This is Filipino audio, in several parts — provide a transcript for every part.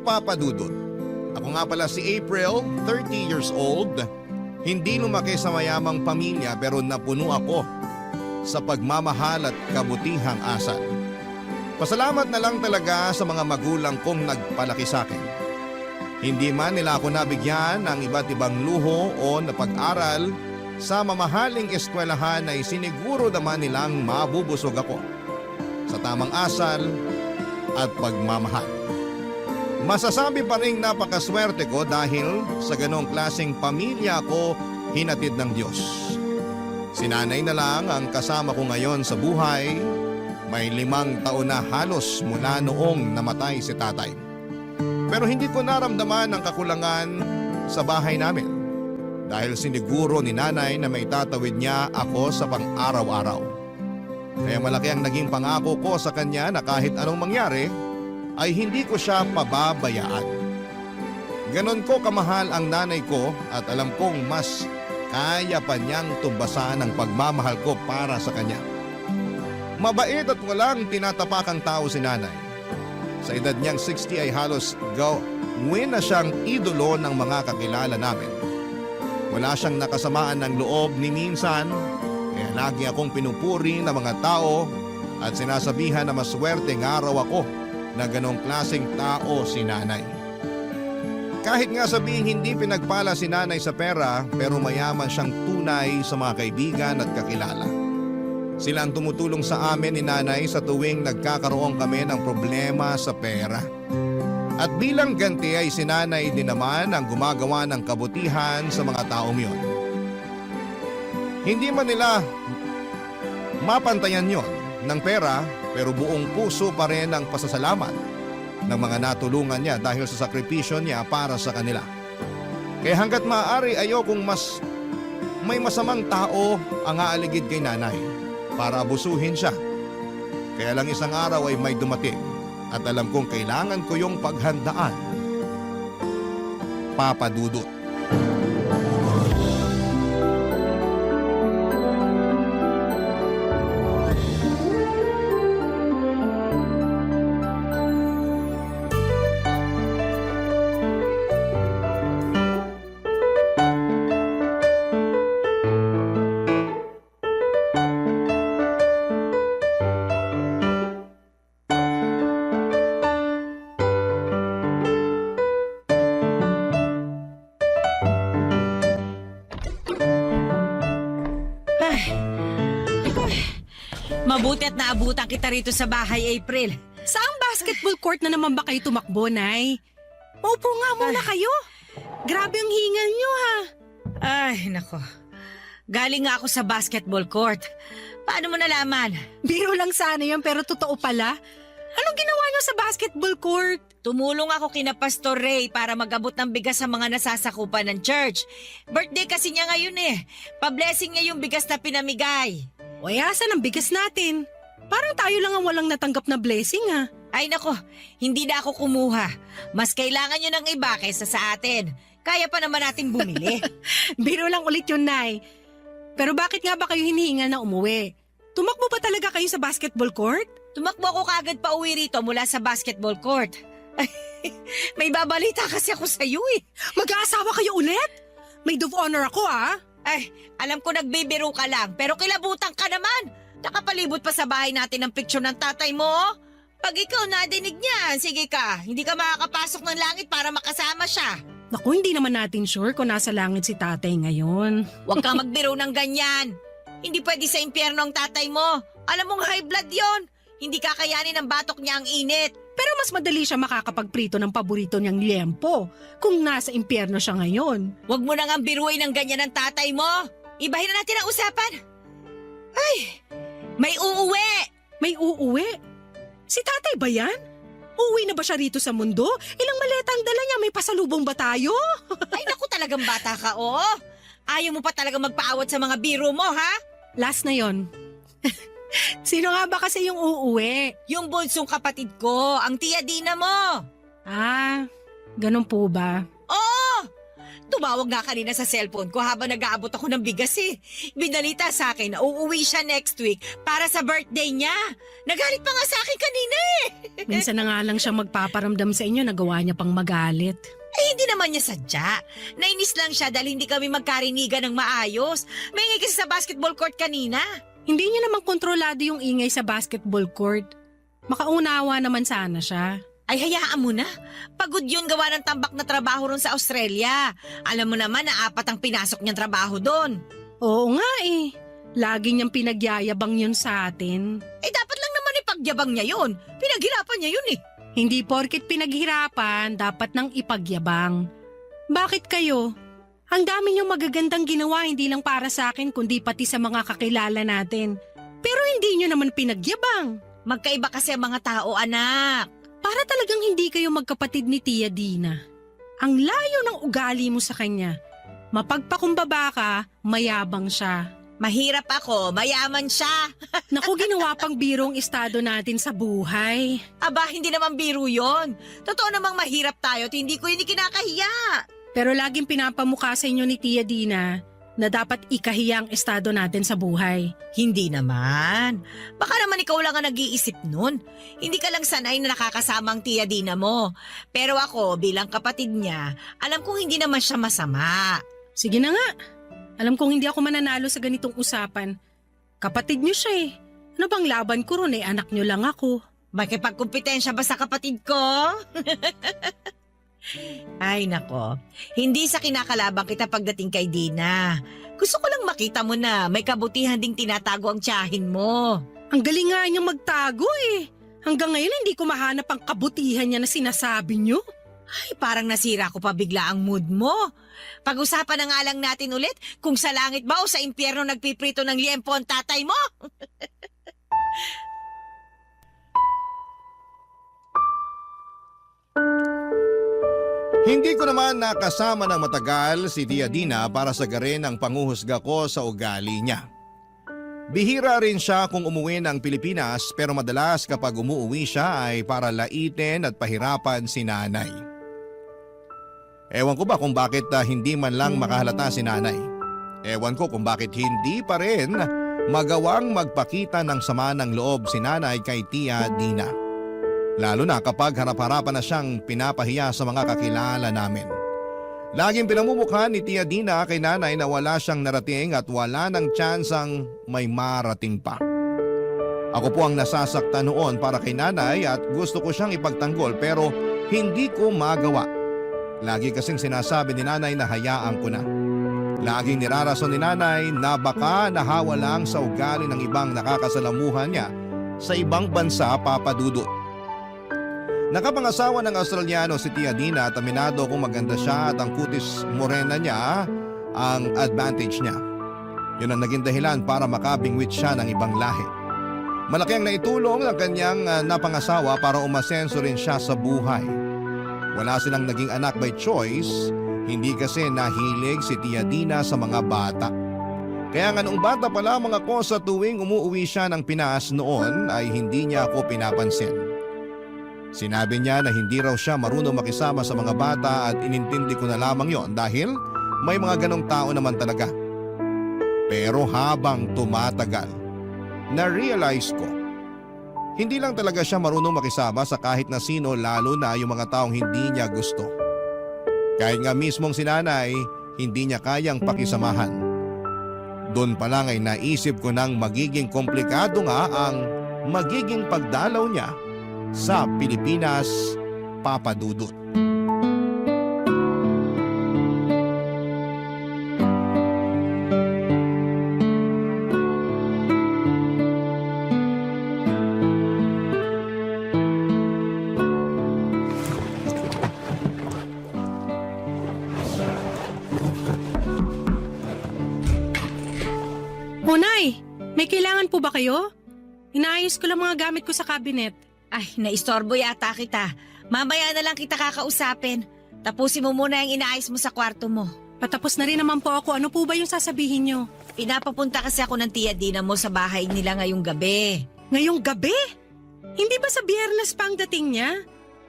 Papa Dudut. Ako nga pala si April, 30 years old. Hindi lumaki sa mayamang pamilya pero napuno ako sa pagmamahal at kabutihang asal. Pasalamat na lang talaga sa mga magulang kong nagpalaki sa akin. Hindi man nila ako nabigyan ng iba't ibang luho o napag-aral sa mamahaling eskwelahan ay siniguro naman nilang mabubusog ako sa tamang asal at pagmamahal. Masasabi pa rin napakaswerte ko dahil sa ganong klaseng pamilya ako hinatid ng Diyos. Si nanay na lang ang kasama ko ngayon sa buhay. May 5 taon na halos mula noong namatay si tatay. Pero hindi ko naramdaman ang kakulangan sa bahay namin dahil siniguro ni nanay na maitatawid niya ako sa pang-araw-araw. Kaya malaki ang naging pangako ko sa kanya na kahit anong mangyari ay hindi ko siya pababayaan. Ganon ko kamahal ang nanay ko at alam kong mas kaya pa niyang tumbasan ang pagmamahal ko para sa kanya. Mabait at walang tinatapakang tao si nanay. Sa edad niyang 60 ay halos gawin na siyang idolo ng mga kakilala namin. Wala siyang nakasamaan ng loob ni minsan, kaya lagi akong pinupuri ng mga tao at sinasabihan na maswerte ng araw ako na ganong klaseng tao si nanay. Kahit nga sabihin hindi pinagpala si nanay sa pera pero mayaman siyang tunay sa mga kaibigan at kakilala. Sila ang tumutulong sa amin ni nanay sa tuwing nagkakaroon kami ng problema sa pera. At bilang ganti ay si nanay din naman ang gumagawa ng kabutihan sa mga taong yon. Hindi man nila mapantayan yon ng pera pero buong puso pa rin ang pasasalamat ng mga natulungan niya dahil sa sakripisyo niya para sa kanila. Kaya hanggat maaari ayokong mas may masamang tao ang aaligid kay nanay para abusuhin siya. Kaya lang isang araw ay may dumating at alam kong kailangan ko yung paghandaan. Papa Dudut. Mabuti at naabutan kita rito sa bahay, April. Saang basketball court na naman ba kayo tumakbo, Nay? Maupo nga muna kayo. Grabe ang hingal nyo, ha? Ay, nako. Galing nga ako sa basketball court. Paano mo nalaman? Biro lang sana yun pero totoo pala. Anong ginawa nyo sa basketball court? Tumulong ako kina Pastor Ray para mag-abot ng bigas sa mga nasasakupan ng church. Birthday kasi niya ngayon eh. Pa-blessing niya yung bigas na pinamigay. O asan ang bigas natin? Parang tayo lang ang walang natanggap na blessing, ha? Ay nako, hindi na ako kumuha. Mas kailangan nyo ng iba kaysa sa atin. Kaya pa naman natin bumili. Biro lang ulit yun, Nay. Pero bakit nga ba kayo hinihingal na umuwi? Tumakbo ba talaga kayo sa basketball court? Tumakbo ako kagad pa uwi rito mula sa basketball court. May babalita kasi ako sa iyo eh. Mag-aasawa kayo ulit? Maid of honor ako, ha? Ay, alam ko nagbibiro ka lang, pero kilabutan ka naman. Nakapalibot pa sa bahay natin ang picture ng tatay mo. Pag ikaw nadinig niyan, sige ka, hindi ka makakapasok ng langit para makasama siya. Naku, hindi naman natin sure kung nasa langit si tatay ngayon. Huwag kang magbiro ng ganyan. Hindi pwede sa impyerno ang tatay mo. Alam mong high blood yon. Hindi kakayanin ng batok niya ang init. Pero mas madali siya makakapagprito ng paborito niyang liempo kung nasa impyerno siya ngayon. Huwag mo nang biruin ng ganyan ng tatay mo. Ibahin na natin ang usapan. Ay, may uuwi. May uuwi? Si tatay ba yan? Uuwi na ba siya rito sa mundo? Ilang maleta ang dala niya? May pasalubong ba tayo? Ay naku, talagang bata ka, oh. Ayaw mo pa talaga magpaawat sa mga biro mo, ha? Last na yon. Sino nga ba kasi yung uuwi? Yung bunsong kapatid ko, ang tiya Dina mo. Ah, ganun po ba? Oo! tumawag nga kanina sa cellphone ko habang nag-aabot ako ng bigas eh. Binalita sa akin na uuwi siya next week para sa birthday niya. Nagalit pa nga sa akin kanina eh. Minsan na nga lang siya magpaparamdam sa inyo, nagawa niya pang magalit. Eh, hindi naman niya sadya. Nainis lang siya dahil hindi kami magkarinigan ng maayos. May ingay kasi sa basketball court kanina. Hindi niya naman kontrolado yung ingay sa basketball court. Makaunawa naman sana siya. Ay, hayaan mo na. Pagod yun gawa ng tambak na trabaho ron sa Australia. Alam mo naman na 4 ang pinasok niyang trabaho doon. Oo nga eh. Lagi niyang pinagyayabang yun sa atin. Eh, dapat lang naman ipagyabang niya yun. Pinaghirapan niya yun eh. Hindi porket pinaghirapan, dapat nang ipagyabang. Bakit kayo? Ang dami niyong magagandang ginawa hindi lang para sa akin kundi pati sa mga kakilala natin. Pero hindi niyo naman pinagyabang. Magkaiba kasi ang mga tao, anak. Para talagang hindi kayo magkapatid ni Tia Dina. Ang layo ng ugali mo sa kanya. Mapagpakumbaba ka, mayabang siya. Mahirap ako, mayaman siya. Naku, ginawa pang birong estado natin sa buhay. Aba, hindi naman biro yon. Totoo namang mahirap tayo at hindi ko yun kinakahiya. Pero laging pinapamukha sa inyo ni Tia Dina na dapat ikahiya ang estado natin sa buhay. Hindi naman. Baka naman ikaw lang ang nag-iisip nun. Hindi ka lang sanay na nakakasama ang Tia Dina mo. Pero ako, bilang kapatid niya, alam kong hindi naman siya masama. Sige na nga. Alam kong hindi ako mananalo sa ganitong usapan. Kapatid niyo siya eh. Ano bang laban ko ron eh, anak niyo lang ako. Makipagkumpetensya ba sa kapatid ko? Ay nako, hindi sa kinakalabang kita pagdating kay Dina. Gusto ko lang makita mo na may kabutihan ding tinatago ang tiyahin mo. Ang galing nga niyang magtago eh. Hanggang ngayon hindi ko mahanap ang kabutihan niya na sinasabi niyo. Ay, parang nasira ko pa bigla ang mood mo. Pag-usapan na nga lang natin ulit kung sa langit ba o sa impyerno nagpiprito ng liempo ang tatay mo. Hindi ko naman nakasama ng matagal si Tia Dina para sagarin ang panguhusga ko sa ugali niya. Bihira rin siya kung umuwi ng Pilipinas pero madalas kapag umuwi siya ay para laitin at pahirapan si nanay. Ewan ko ba kung bakit hindi man lang makahalata si nanay. Ewan ko kung bakit hindi pa rin magawang magpakita ng sama ng loob si nanay kay Tia Dina. Lalo na kapag harap-harapan na siyang pinapahiya sa mga kakilala namin. Laging pinamumukha ni Tia Dina kay nanay na wala siyang narating at wala ng tsansang may marating pa. Ako po ang nasasaktan noon para kay nanay at gusto ko siyang ipagtanggol pero hindi ko magawa. Lagi kasing sinasabi ni nanay na hayaan ko na. Laging nirarason ni nanay na baka nahawa lang sa ugali ng ibang nakakasalamuhan niya sa ibang bansa, Papa Dudut. Nakapangasawa ng Australiano si Tia Dina at aminado kung maganda siya at ang kutis morena niya ang advantage niya. Yun ang naging dahilan para makabingwit siya ng ibang lahi. Malaki ang naitulong ng kanyang napangasawa para umasenso rin siya sa buhay. Wala silang naging anak by choice, hindi kasi nahilig si Tia Dina sa mga bata. Kaya nga noong bata pa lamang ako sa tuwing umuwi siya ng Pinas noon ay hindi niya ako pinapansin. Sinabi niya na hindi raw siya marunong makisama sa mga bata at inintindi ko na lamang yon dahil may mga ganong tao naman talaga. Pero habang tumatagal, na-realize ko, hindi lang talaga siya marunong makisama sa kahit na sino lalo na yung mga taong hindi niya gusto. Kahit nga mismong si nanay, hindi niya kayang pakisamahan. Doon pa lang ay naisip ko nang magiging komplikado nga ang magiging pagdalaw niya sa Pilipinas, Papa Dudut. Nay, may kailangan po ba kayo? Inaayos ko lang mga gamit ko sa cabinet. Ay, naistorbo yata kita. Mamaya na lang kita kakausapin. Tapusin mo muna yung inaayos mo sa kwarto mo. Patapos na rin naman po ako. Ano po ba yung sasabihin nyo? Pinapapunta kasi ako ng Tia Dina mo sa bahay nila ngayong gabi. Ngayong gabi? Hindi ba sa Biyernes pa ang dating niya?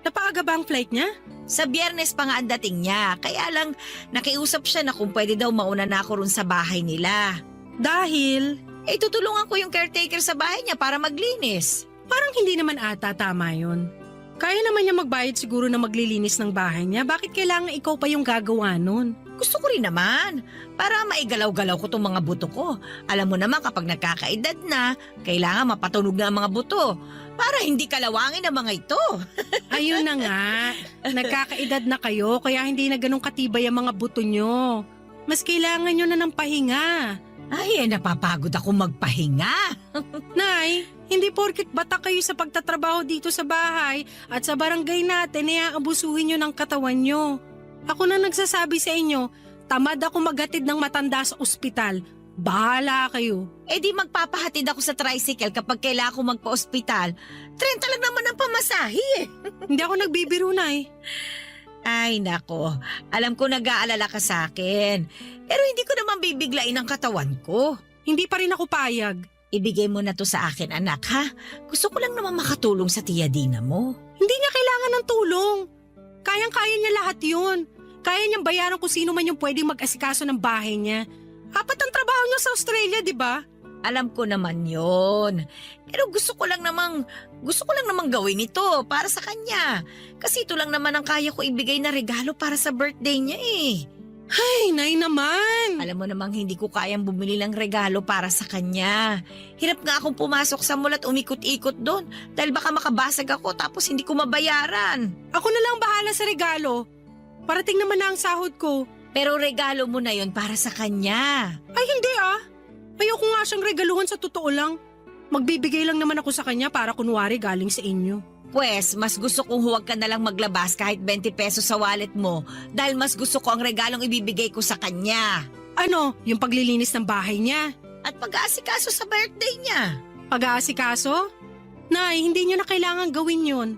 Napaaga ba ang flight niya? Sa Biyernes pa nga ang dating niya, kaya lang nakiusap siya na kung pwede daw mauna na ako ron sa bahay nila. Dahil Tutulungan ko yung caretaker sa bahay niya para maglinis. parang hindi naman ata tama yun. Kaya naman niya magbayad siguro na maglilinis ng bahay niya. Bakit kailangan ikaw pa yung gagawa nun? Gusto ko rin naman, para maigalaw-galaw ko tong mga buto ko. Alam mo naman kapag nagkakaedad na, kailangan mapatunog na ang mga buto. Para hindi kalawangin ang mga ito. Ayun na nga. Nagkakaedad na kayo kaya hindi na ganun katibay ang mga buto nyo. Mas kailangan nyo na ng pahinga. Ay, napapagod ako magpahinga. Nay, hindi porket bata kayo sa pagtatrabaho dito sa bahay at sa barangay natin ay aabusuhin nyo ng katawan nyo. Ako na nagsasabi sa inyo, tamad ako maghatid ng matanda sa ospital. Bahala kayo. Di magpapahatid ako sa tricycle kapag kailangan ko magpa-ospital. 30 lang naman ang pamasahe eh. Hindi ako nagbibiro, Nay. Ay nako, alam ko nag-aalala ka sa akin. Pero hindi ko naman bibiglain ang katawan ko. Hindi pa rin ako payag. Ibigay mo na to sa akin anak ha. Gusto ko lang naman makatulong sa tiya Dina mo. Hindi niya kailangan ng tulong. Kayang-kaya niya lahat yun. Kaya niyang bayaran kung sino man yung pwedeng mag-asikaso ng bahay niya. Apat ang trabaho niya sa Australia, di ba? Alam ko naman yon. Pero gusto ko lang namang gawin ito para sa kanya. Kasi ito lang naman ang kaya ko ibigay na regalo para sa birthday niya eh. Ay, Nay naman. Alam mo namang hindi ko kayang bumili ng regalo para sa kanya. Hirap nga akong pumasok sa mall at umikot-ikot doon dahil baka makabasag ako tapos hindi ko mabayaran. Ako na lang bahala sa regalo. Parating naman na ang sahod ko. Pero regalo mo na yon para sa kanya. Ay, hindi ah. Ayoko nga siyang regaluhan sa totoo lang. Magbibigay lang naman ako sa kanya para kunwari galing sa inyo. Pwes, mas gusto kong huwag ka na lang maglabas kahit 20 pesos sa wallet mo dahil mas gusto ko ang regalong ibibigay ko sa kanya. Ano, yung paglilinis ng bahay niya? At pag-aasikaso sa birthday niya. Pag-aasikaso? Nay, hindi niyo na kailangan gawin yun.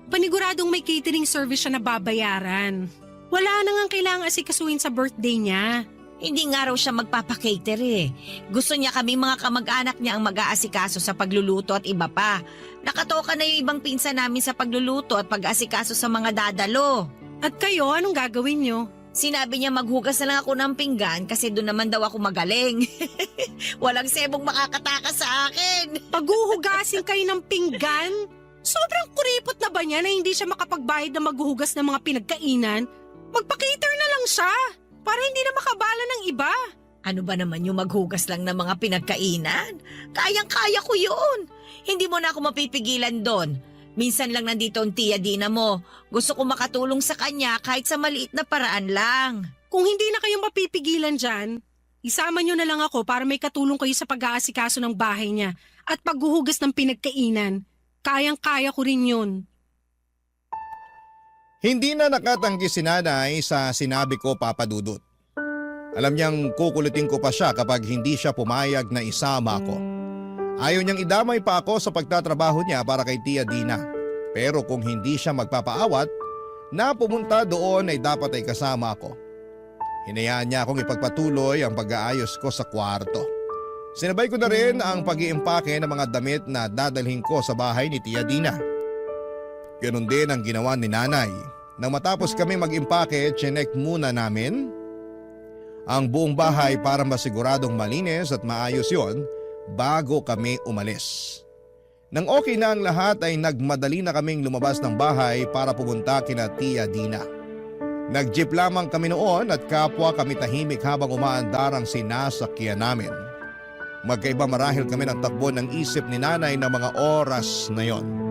Paniguradong may catering service siya na babayaran. Wala na nga kailangan asikasuhin sa birthday niya. Hindi nga raw siya magpapakater eh. Gusto niya kami mga kamag-anak niya ang mag-aasikaso sa pagluluto at iba pa. Nakatoka na yung ibang pinsan namin sa pagluluto at pag-aasikaso sa mga dadalo. At kayo, anong gagawin niyo? Sinabi niya maghugas na lang ako ng pinggan kasi doon naman daw ako magaling. Walang sebong makakatakas sa akin. Paghuhugasin kayo ng pinggan? Sobrang kuripot na ba niya na hindi siya makapagbayad na maghuhugas ng mga pinagkainan? Magpa-cater na lang siya para hindi na makabala ng iba. Ano ba naman yung maghugas lang ng mga pinagkainan? Kayang-kaya ko yun. Hindi mo na ako mapipigilan doon. Minsan lang nandito ang tiya Dina mo. Gusto ko makatulong sa kanya kahit sa maliit na paraan lang. Kung hindi na kayo mapipigilan dyan, isama nyo na lang ako para may katulong kayo sa pag-aasikaso ng bahay niya at paghuhugas ng pinagkainan. Kayang-kaya ko rin yun. Hindi na nakatanggi si nanay sa sinabi ko, Papa Dudut. Alam niyang kukulitin ko pa siya kapag hindi siya pumayag na isama ako. Ayaw niyang idamay pa ako sa pagtatrabaho niya para kay Tia Dina. Pero kung hindi siya magpapaawat, na pumunta doon ay dapat ay kasama ako. Hinayaan niya akong ipagpatuloy ang pag-aayos ko sa kwarto. Sinabay ko na rin ang pag-iimpake ng mga damit na dadalhin ko sa bahay ni Tia Dina. Ganon din ang ginawa ni nanay. Nang matapos kami mag-impake, chinek muna namin ang buong bahay para masiguradong malinis at maayos yon bago kami umalis. Nang okay na ang lahat ay nagmadali na kaming lumabas ng bahay para pumunta kina Tia Dina. Nag-jeep lamang kami noon at kapwa kami tahimik habang umaandar ang sinasakyan namin. Magkaiba marahil kami ng takbo ng isip ni nanay ng mga oras na yon.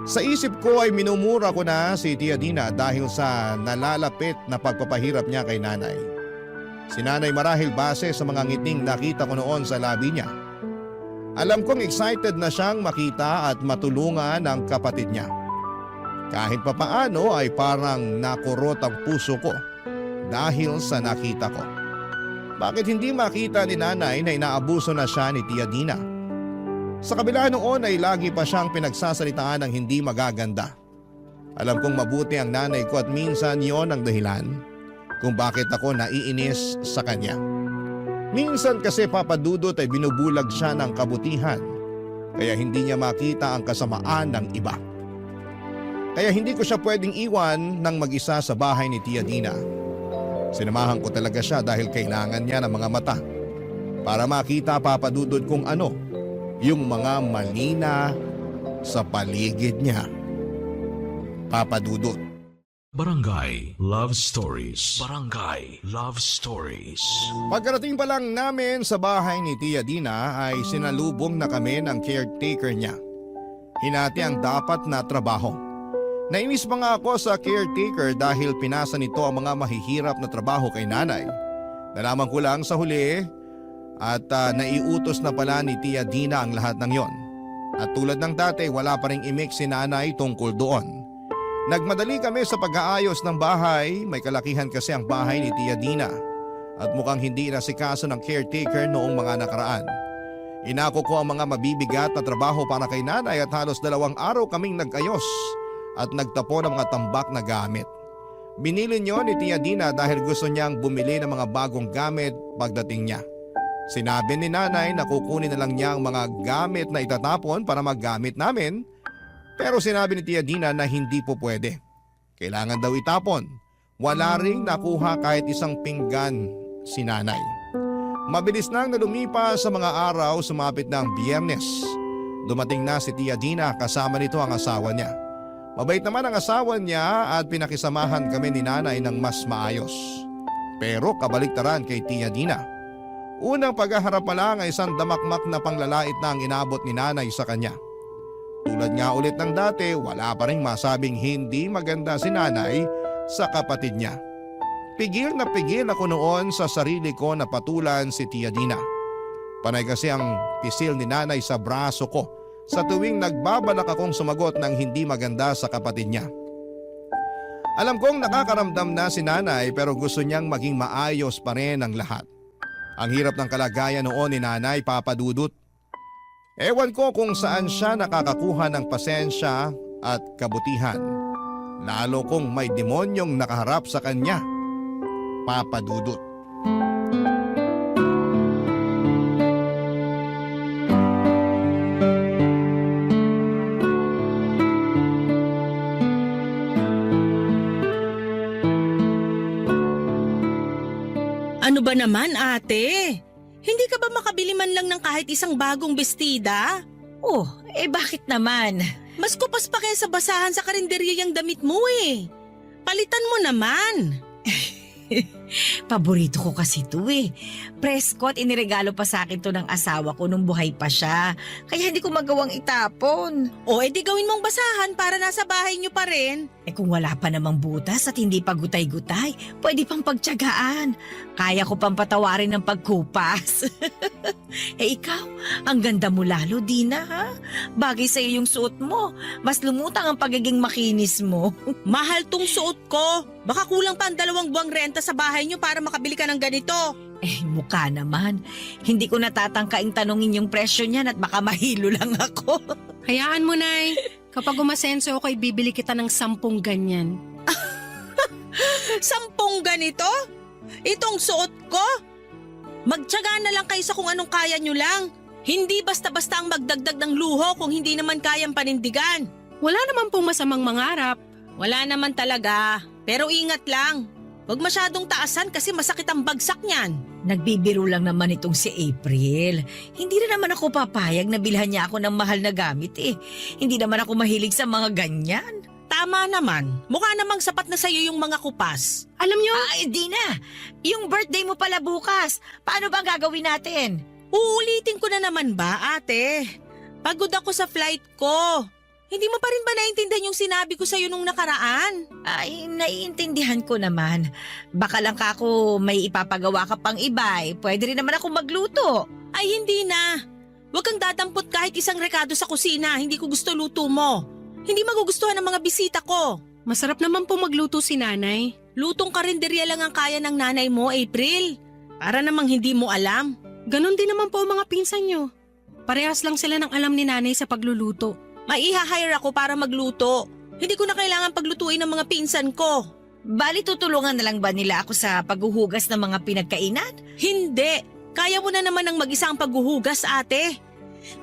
Sa isip ko ay minumura ko na si Tia Dina dahil sa nalalapit na pagpapahirap niya kay nanay. Si nanay marahil base sa mga ngiting nakita ko noon sa labi niya. Alam kong excited na siyang makita at matulungan ang kapatid niya. Kahit papaano ay parang nakurot ang puso ko dahil sa nakita ko. Bakit hindi makita ni nanay na inaabuso na siya ni Tia Dina? Sa kabila noon ay lagi pa siyang pinagsasalitaan ng hindi magaganda. Alam kong mabuti ang nanay ko at minsan yon ang dahilan kung bakit ako naiinis sa kanya. Minsan kasi Papa Dudut ay binubulag siya ng kabutihan kaya hindi niya makita ang kasamaan ng iba. Kaya hindi ko siya pwedeng iwan ng mag-isa sa bahay ni Tia Dina. Sinamahan ko talaga siya dahil kailangan niya ng mga mata para makita Papa Dudut kung ano yung mga malina sa paligid niya. Papa Dudut. Barangay Love Stories. Barangay Love Stories. Pagkarating pa lang namin sa bahay ni Tia Dina ay sinalubong na kami ng caretaker niya. Hinati ang dapat na trabaho. Nainis pa nga ako sa caretaker dahil pinasa nito ang mga mahihirap na trabaho kay nanay. Nalaman ko lang sa huli at naiutos na pala ni Tia Dina ang lahat ng yon. At tulad ng dati wala pa ring imik si nanay tungkol doon. Nagmadali kami sa pag-aayos ng bahay, may kalakihan kasi ang bahay ni Tia Dina at mukhang hindi nasikaso ng caretaker noong mga nakaraan. Inako ko ang mga mabibigat na trabaho para kay nanay at halos 2 araw kaming nag-ayos at nagtapo ng mga tambak na gamit. Binili niyo ni Tia Dina dahil gusto niyang bumili ng mga bagong gamit pagdating niya. Sinabi ni nanay na kukunin na lang niya ang mga gamit na itatapon para maggamit namin. Pero sinabi ni Tia Dina na hindi po pwede. Kailangan daw itapon. Wala ring nakuha kahit isang pinggan si nanay. Mabilis nang nalumipas sa mga araw, sumapit na ang Biyernes. Dumating na si Tia Dina kasama nito ang asawa niya. Mabait naman ang asawa niya at pinakisamahan kami ni nanay ng mas maayos. Pero kabaliktaran kay Tia Dina. Unang paghaharap pa lang ay isang damakmak na panglalait na ang inabot ni nanay sa kanya. Tulad nga ulit ng dati, wala pa rin masabing hindi maganda si nanay sa kapatid niya. Pigil na pigil ako noon sa sarili ko na patulan si Tia Dina. Panay kasi ang pisil ni nanay sa braso ko sa tuwing nagbabalak akong sumagot ng hindi maganda sa kapatid niya. Alam kong nakakaramdam na si nanay pero gusto niyang maging maayos pa rin ang lahat. Ang hirap ng kalagayan noon ni nanay, Papa Dudut. Ewan ko kung saan siya nakakakuha ng pasensya at kabutihan. Lalo kung may demonyong nakaharap sa kanya, Papa Dudut. Ano ba naman, ate? Hindi ka ba makabili man lang ng kahit isang bagong bestida? Oh, bakit naman? Mas kupas pa kaya sa basahan sa karinderya yung damit mo eh. Palitan mo naman. Paborito ko kasi ito eh. Prescott, iniregalo pa sa akin to ng asawa ko nung buhay pa siya. Kaya hindi ko magawang itapon. O edi gawin mong basahan para nasa bahay niyo pa rin. Kung wala pa namang butas at hindi pa gutay-gutay, pwede pang pagtiyagaan. Kaya ko pang patawarin ng pagkupas. Ikaw, ang ganda mo lalo, Dina, ha? Bagay sa'yo yung suot mo. Mas lumutang ang pagiging makinis mo. Mahal tong suot ko. Baka kulang pa ang 2 buwang renta sa bahay niyo para makabili ka ng ganito. Mukha naman. Hindi ko natatangkaing tanongin yung presyo niyan at baka mahilo lang ako. Hayaan mo, Nay. Kapag umasenso ako, bibili kita ng 10 ganyan. 10 ganito? Itong suot ko? Magtiyaga na lang kayo sa kung anong kaya nyo lang. Hindi basta-basta ang magdagdag ng luho kung hindi naman kayang panindigan. Wala naman pong masamang mangarap. Wala naman talaga. Pero ingat lang. Huwag masyadong taasan kasi masakit ang bagsak niyan. Nagbibiro lang naman itong si April. Hindi na naman ako papayag na bilhan niya ako ng mahal na gamit eh. Hindi naman ako mahilig sa mga ganyan. Tama naman. Mukha namang sapat na sa'yo yung mga kupas. Alam niyo, Dina, yung birthday mo pala bukas. Paano ba ang gagawin natin? Uulitin ko na naman ba, ate? Pagod ako sa flight ko. Hindi mo pa rin ba naintindihan yung sinabi ko sa'yo nung nakaraan? Ay, naiintindihan ko naman. Baka lang kako may ipapagawa ka pang iba eh. Pwede rin naman ako magluto. Ay, hindi na. Huwag kang dadampot kahit isang rekado sa kusina. Hindi ko gusto luto mo. Hindi magugustuhan ng mga bisita ko. masarap naman po magluto si Nanay. Lutong karinderya lang ang kaya ng nanay mo, April. Para namang hindi mo alam. Ganon din naman po ang mga pinsan nyo. Parehas lang sila ng alam ni Nanay sa pagluluto. Maiha-hire ako para magluto. Hindi ko na kailangan paglutuin ng mga pinsan ko. Bali tutulungan na lang ba nila ako sa paghuhugas ng mga pinagkainan? Hindi. Kaya mo na naman ng mag-isa ang paghuhugas, ate.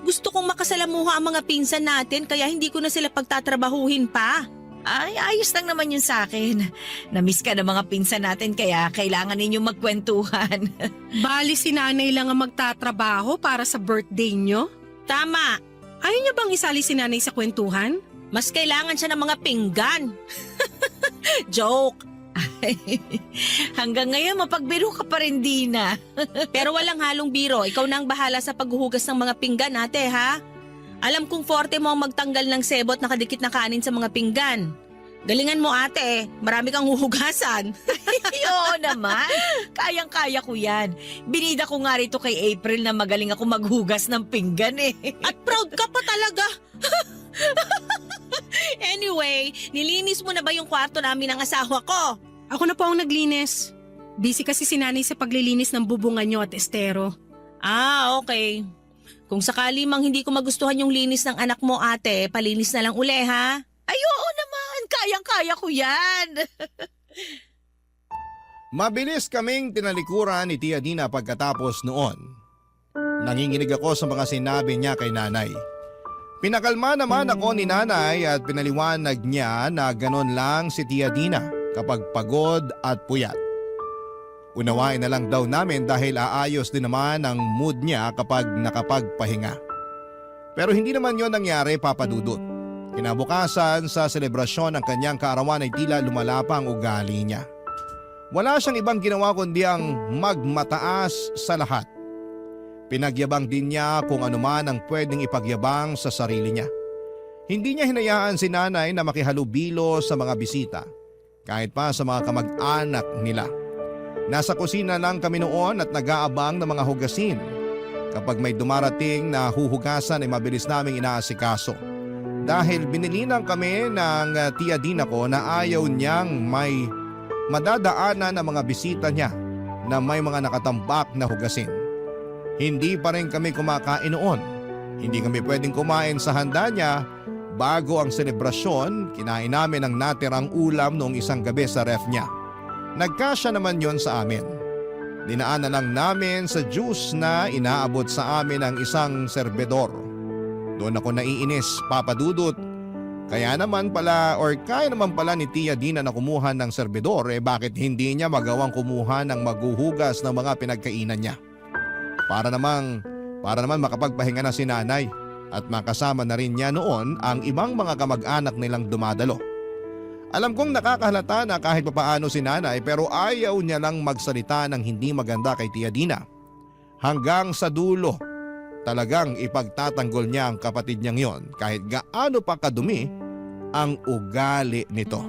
Gusto kong makasalamuha ang mga pinsan natin kaya hindi ko na sila pagtatrabahuhin pa. Ay, ayos lang naman yun sa akin. Namiss ka ng mga pinsan natin kaya kailangan ninyong magkwentuhan. Bali si nanay lang ang magtatrabaho para sa birthday nyo? Tama, Ayaw niya bang isali si nanay sa kwentuhan? mas kailangan siya ng mga pinggan. Joke. Hanggang ngayon mapagbiro ka pa rin, Dina. Pero walang halong biro. Ikaw na ang bahala sa paghuhugas ng mga pinggan, ate, ha? Alam kong forte mo ang magtanggal ng sebot na kadikit na kanin sa mga pinggan. Galingan mo, ate. Marami kang huhugasan. Oo naman. Kayang-kaya ko yan. Binida ko nga rito kay April na magaling ako maghugas ng pinggan eh. At proud ka pa talaga. Anyway, nilinis mo na ba yung kwarto namin ng asawa ko? Ako na po ang naglinis. Busy kasi si nanay sa paglilinis ng bubungan nyo at estero. Ah, okay. Kung sakali mang hindi ko magustuhan yung linis ng anak mo, ate, palinis na lang uli, ha? Ay, oo naman. Kayang-kaya ko yan. Mabilis kaming tinalikuran ni Tia Dina pagkatapos noon. Nanginginig ako sa mga sinabi niya kay nanay. Pinakalma naman ako ni nanay at pinaliwanag niya na ganon lang si Tia Dina kapag pagod at puyat. Unawain na lang daw namin dahil aayos din naman ang mood niya kapag nakapagpahinga. Pero hindi naman yon nangyari, Papa Dudut. Kinabukasan sa selebrasyon ng kanyang kaarawan ay tila lumalapa ang ugali niya. Wala siyang ibang ginawa kundi ang magmataas sa lahat. Pinagyabang din niya kung ano man ang pwedeng ipagyabang sa sarili niya. Hindi niya hinayaan si nanay na makihalubilo sa mga bisita, kahit pa sa mga kamag-anak nila. Nasa kusina lang kami noon at nag-aabang ng mga hugasin. Kapag may dumarating na huhugasan ay mabilis naming inaasikaso. Dahil binilinan kami ng Tia Dina ko na ayaw niyang may madadaanan ng mga bisita niya na may mga nakatambak na hugasin. Hindi pa rin kami kumakain noon. Hindi kami pwedeng kumain sa handa niya. Bago ang selebrasyon, kinain namin ang natirang ulam noong isang gabi sa ref niya. Nagkasya naman yon sa amin. Dinaan na lang namin sa juice na inaabot sa amin ng isang serbedor. Doon ako naiinis, Papa Dudut. Kaya naman pala ni Tia Dina na kumuha ng serbedor, bakit hindi niya magawang kumuha ng maghuhugas ng mga pinagkainan niya? Para naman makapagpahinga na si nanay at makasama na rin niya noon ang ibang mga kamag-anak nilang dumadalo. Alam kong nakakahalata na kahit papaano si nanay pero ayaw niya lang magsalita ng hindi maganda kay Tia Dina. Hanggang sa dulo, talagang ipagtatanggol niya ang kapatid niyang yon kahit gaano pa kadumi ang ugali nito.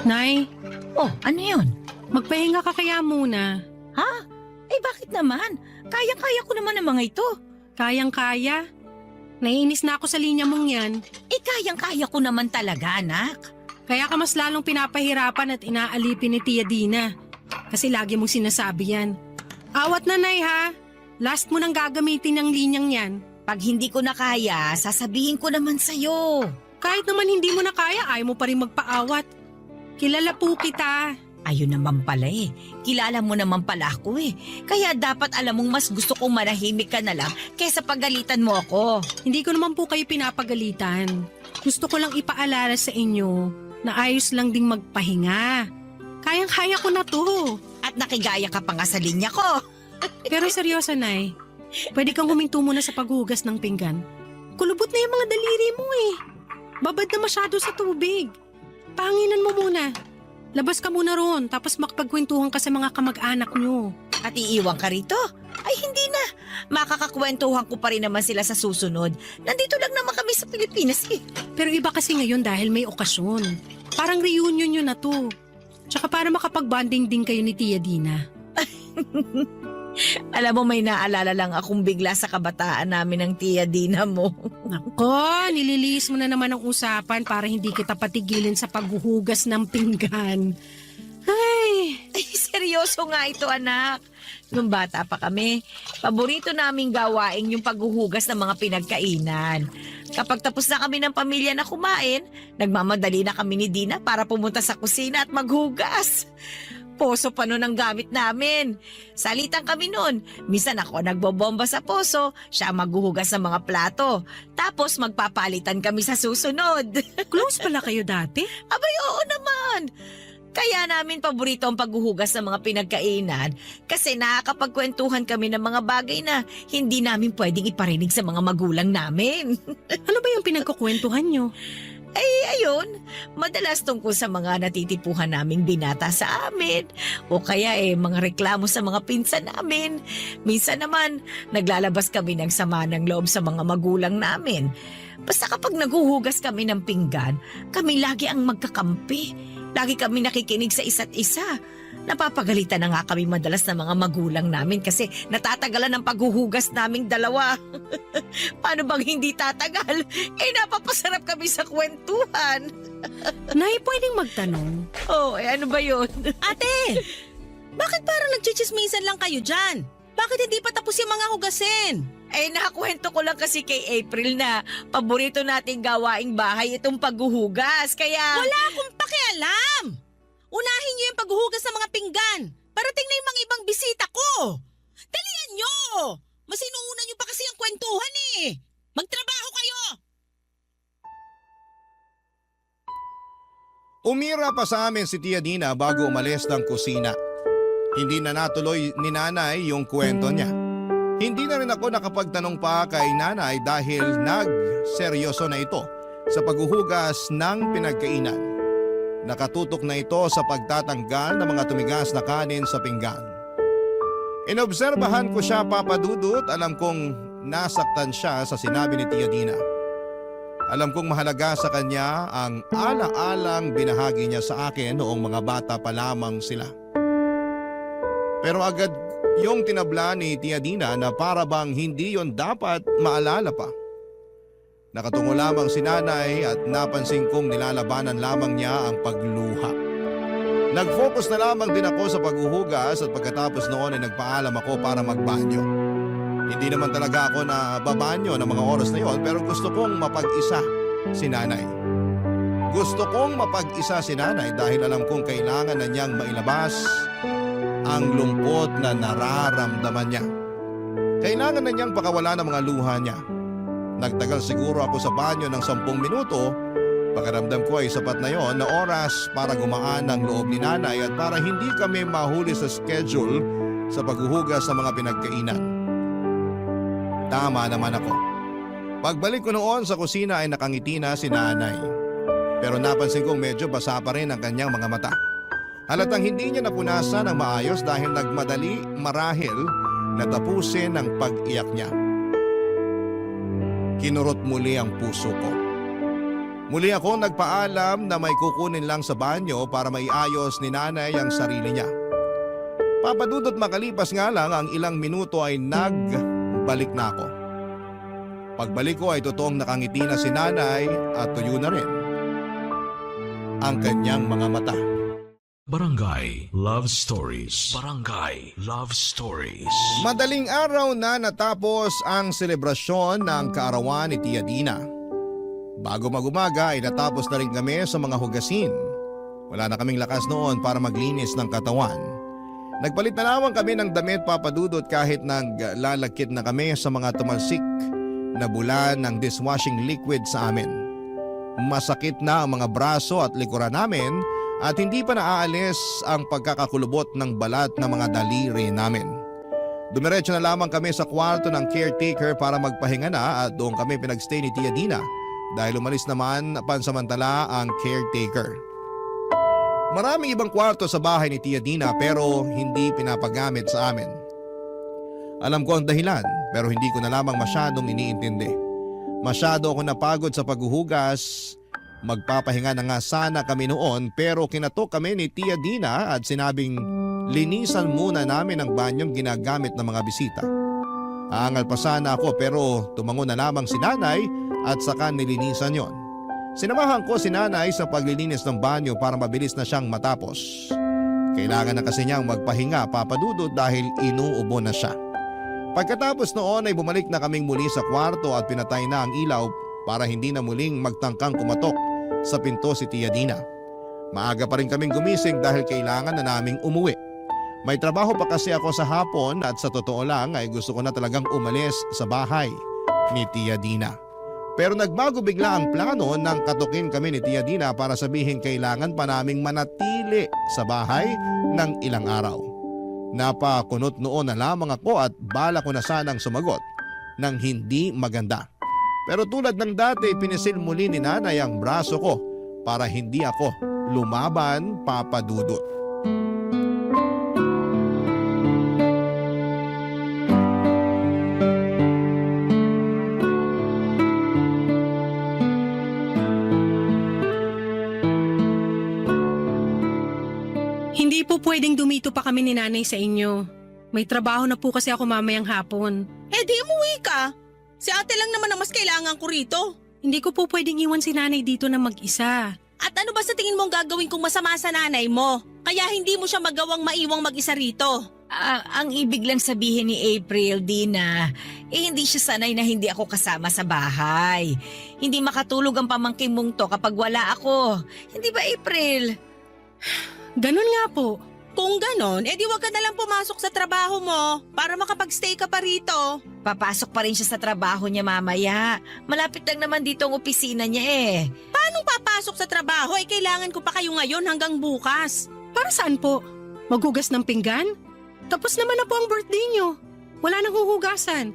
Nay, Oh, ano yun? magpahinga ka kaya muna. Ha? Eh bakit naman? Kayang-kaya ko naman ang mga ito. Kayang-kaya. Naiinis na ako sa linya mong yan. Eh kayang-kaya ko naman talaga, anak. Kaya ka mas lalong pinapahirapan at inaalipin ni Tia Dina. Kasi lagi mong sinasabi yan. Awat na, Nay, ha? Last mo nang gagamitin ng linyang yan. Pag hindi ko na kaya, sasabihin ko naman sa'yo. Kahit naman hindi mo na kaya, ayaw mo pa rin magpaawat. Kilala po kita. Ayun naman pala eh. Kilala mo naman pala ako eh. Kaya dapat alam mong mas gusto kong manahimik ka na lang kesa pagalitan mo ako. Hindi ko naman po kayo pinapagalitan. Gusto ko lang ipaalala sa inyo na ayos lang ding magpahinga. Kayang-kaya ko na to. At nakigaya ka pa nga sa linya ko. Pero seryoso, Nay. Pwede kang huminto muna sa paghugas ng pinggan. Kulubot na yung mga daliri mo eh. Babad na masyado sa tubig. Pahanginan mo muna. Labas ka muna roon, tapos makapagkwentuhan ka sa mga kamag-anak nyo. At iiwan ka rito? Ay hindi na. Makakakwentuhan ko pa rin naman sila sa susunod. Nandito lang naman kami sa Pilipinas eh. Pero iba kasi ngayon dahil may okasyon. Parang reunion nyo na to. Tsaka para makapag-bonding din kayo ni Tia Dina. Alam mo may naalala lang akong bigla sa kabataan namin ng Tia Dina mo. Nako, nililihis mo na naman ang usapan para hindi kita patigilin sa paghuhugas ng pinggan. Ay, Ay, seryoso nga ito, anak. Nung bata pa kami, paborito naming gawain yung paghuhugas ng mga pinagkainan. Kapag tapos na kami ng pamilya na kumain, nagmamadali na kami ni Dina para pumunta sa kusina at maghugas. Poso pa nun ang gamit namin. Salitan kami nun. Minsan ako nagbobomba sa poso, siya ang maghuhugas ng mga plato. Tapos magpapalitan kami sa susunod. Close pala kayo dati? Abay, oo naman. Kaya namin paborito ang paghuhugas ng mga pinagkainan kasi nakakapagkwentuhan kami ng mga bagay na hindi namin pwedeng iparinig sa mga magulang namin. Ano ba yung pinagkukwentuhan nyo? Ayun, madalas tungkol sa mga natitipuhan naming binata sa amin o kaya mga reklamo sa mga pinsan namin. Minsan naman, naglalabas kami ng sama ng loob sa mga magulang namin. Basta kapag naguhugas kami ng pinggan, kami lagi ang magkakampi. Lagi kami nakikinig sa isa't isa. Napapagalitan na nga kami madalas ng mga magulang namin kasi natatagalan ng paghuhugas naming dalawa. Paano bang hindi tatagal? Napapasarap kami sa kwentuhan. Nay, pwedeng magtanong. Ano ba yun? Ate, bakit parang nagchichismisan lang kayo dyan? Bakit hindi pa tapos yung mga hugasin? Nakakwento ko lang kasi kay April na paborito nating gawaing bahay itong paghuhugas. Kaya... Wala akong pakialam! Unahin niyo yung paghuhugas ng mga pinggan. Parating na yung mga ibang bisita ko. Dalian niyo! Mas inuuna niyo pa kasi ang kwentuhan eh. Magtrabaho kayo! Umira pa sa amin si Tia Dina bago umalis ng kusina. Hindi na natuloy ni nanay yung kwento niya. Hindi na rin ako nakapagtanong pa kay nanay dahil nagseryoso na ito sa paghuhugas ng pinagkainan. Nakatutok na ito sa pagtatanggal ng mga tumigas na kanin sa pinggan. Inobserbahan ko siya, Papa Dudut, alam kong nasaktan siya sa sinabi ni Tia Dina. Alam kong mahalaga sa kanya ang ala-alang binahagi niya sa akin noong mga bata pa lamang sila. Pero agad yung tinabla ni Tia Dina na para bang hindi yon dapat maalala pa. Nakatungo lamang si nanay at napansin kong nilalabanan lamang niya ang pagluha. Nag-focus na lamang din ako sa paghuhugas at pagkatapos noon ay nagpaalam ako para magbanyo. Hindi naman talaga ako na babanyo ng mga oras na yon pero gusto kong mapag-isa si nanay. Gusto kong mapag-isa si nanay dahil alam kong kailangan na niyang mailabas ang lungkot na nararamdaman niya. Kailangan na niyang pakawala ng mga luha niya. Nagtagal siguro ako sa banyo ng 10 minuto. Pakiramdam ko ay sapat na yon na oras para gumaan ang loob ni nanay at para hindi kami mahuli sa schedule sa paghuhugas sa mga pinagkainan. Tama naman ako. Pagbalik ko noon sa kusina ay nakangiti na si nanay. Pero napansin kong medyo basa pa rin ang kanyang mga mata. Halatang hindi niya napunasan ng maayos dahil nagmadali marahil na tapusin ang pag-iyak niya. Kinurot muli ang puso ko. Muli ako nagpaalam na may kukunin lang sa banyo para maiayos ni nanay ang sarili niya. Papadudot makalipas nga lang ang ilang minuto ay nagbalik na ako. Pagbalik ko ay totoong nakangiti na si nanay at tuyo na rin ang kanyang mga mata. Barangay Love Stories. Barangay Love Stories. Madaling araw na natapos ang selebrasyon ng kaarawan ni Tia Dina. Bago magumaga ay natapos na rin kami sa mga hugasin. Wala na kaming lakas noon para maglinis ng katawan. Nagpalit na lamang kami ng damit, Papa Dudut, kahit naglalagkit na kami sa mga tumalsik na bulan ng dishwashing liquid sa amin. Masakit na ang mga braso at likuran namin at hindi pa naaalis ang pagkakakulubot ng balat ng mga daliri namin. Dumiretso na lamang kami sa kwarto ng caretaker para magpahinga na at doon kami pinagstay ni Tia Dina dahil umalis naman pansamantala ang caretaker. Maraming ibang kwarto sa bahay ni Tia Dina pero hindi pinapagamit sa amin. Alam ko ang dahilan pero hindi ko na lamang masyadong iniintindi. Masyado ako napagod sa paghuhugas. Magpapahinga na nga sana kami noon pero kinatok kami ni Tia Dina at sinabing linisan muna namin ang banyong ginagamit ng mga bisita. Aangal pa sana ako pero tumango na lamang si nanay at saka nilinisan yon. Sinamahan ko si nanay sa paglilinis ng banyo para mabilis na siyang matapos. Kailangan na kasi niyang magpahinga, Papa Dudut, dahil inuubo na siya. Pagkatapos noon ay bumalik na kaming muli sa kwarto at pinatay na ang ilaw para hindi na muling magtangkang kumatok sa pinto si Tia Dina. Maaga pa rin kaming gumising dahil kailangan na naming umuwi. May trabaho pa kasi ako sa hapon at sa totoo lang ay gusto ko na talagang umalis sa bahay ni Tia Dina. Pero nagbago bigla ang plano nang katukin kami ni Tia Dina para sabihin kailangan pa naming manatili sa bahay ng ilang araw. Napakunot noon na lamang ako at bala ko na sanang sumagot ng hindi maganda. Pero tulad ng dati, pinisil muli ni Nanay ang braso ko para hindi ako lumaban, Papa Dudut. Hindi po pwedeng dumito pa kami ni Nanay sa inyo. May trabaho na po kasi ako mamayang hapon. Eh di umuwi ka. Si ate lang naman ang mas kailangan ko rito. Hindi ko po pwedeng iwan si Nanay dito na mag-isa. At ano ba sa tingin mong gagawin kung masama sa nanay mo? Kaya hindi mo siya magawang maiwang mag-isa rito. Ang ibig lang sabihin ni April, Dina, hindi siya sanay na hindi ako kasama sa bahay. Hindi makatulog ang pamangkin mong to kapag wala ako. Hindi ba, April? Ganun nga po. Kung ganon, edi wag ka nalang pumasok sa trabaho mo para makapag-stay ka pa rito. Papasok pa rin siya sa trabaho niya mamaya. Malapit lang naman dito ang opisina niya eh. Paano papasok sa trabaho? Eh kailangan ko pa kayo ngayon hanggang bukas. Para saan po? Maghugas ng pinggan? Tapos naman na po ang birthday nyo. Wala nang huhugasan.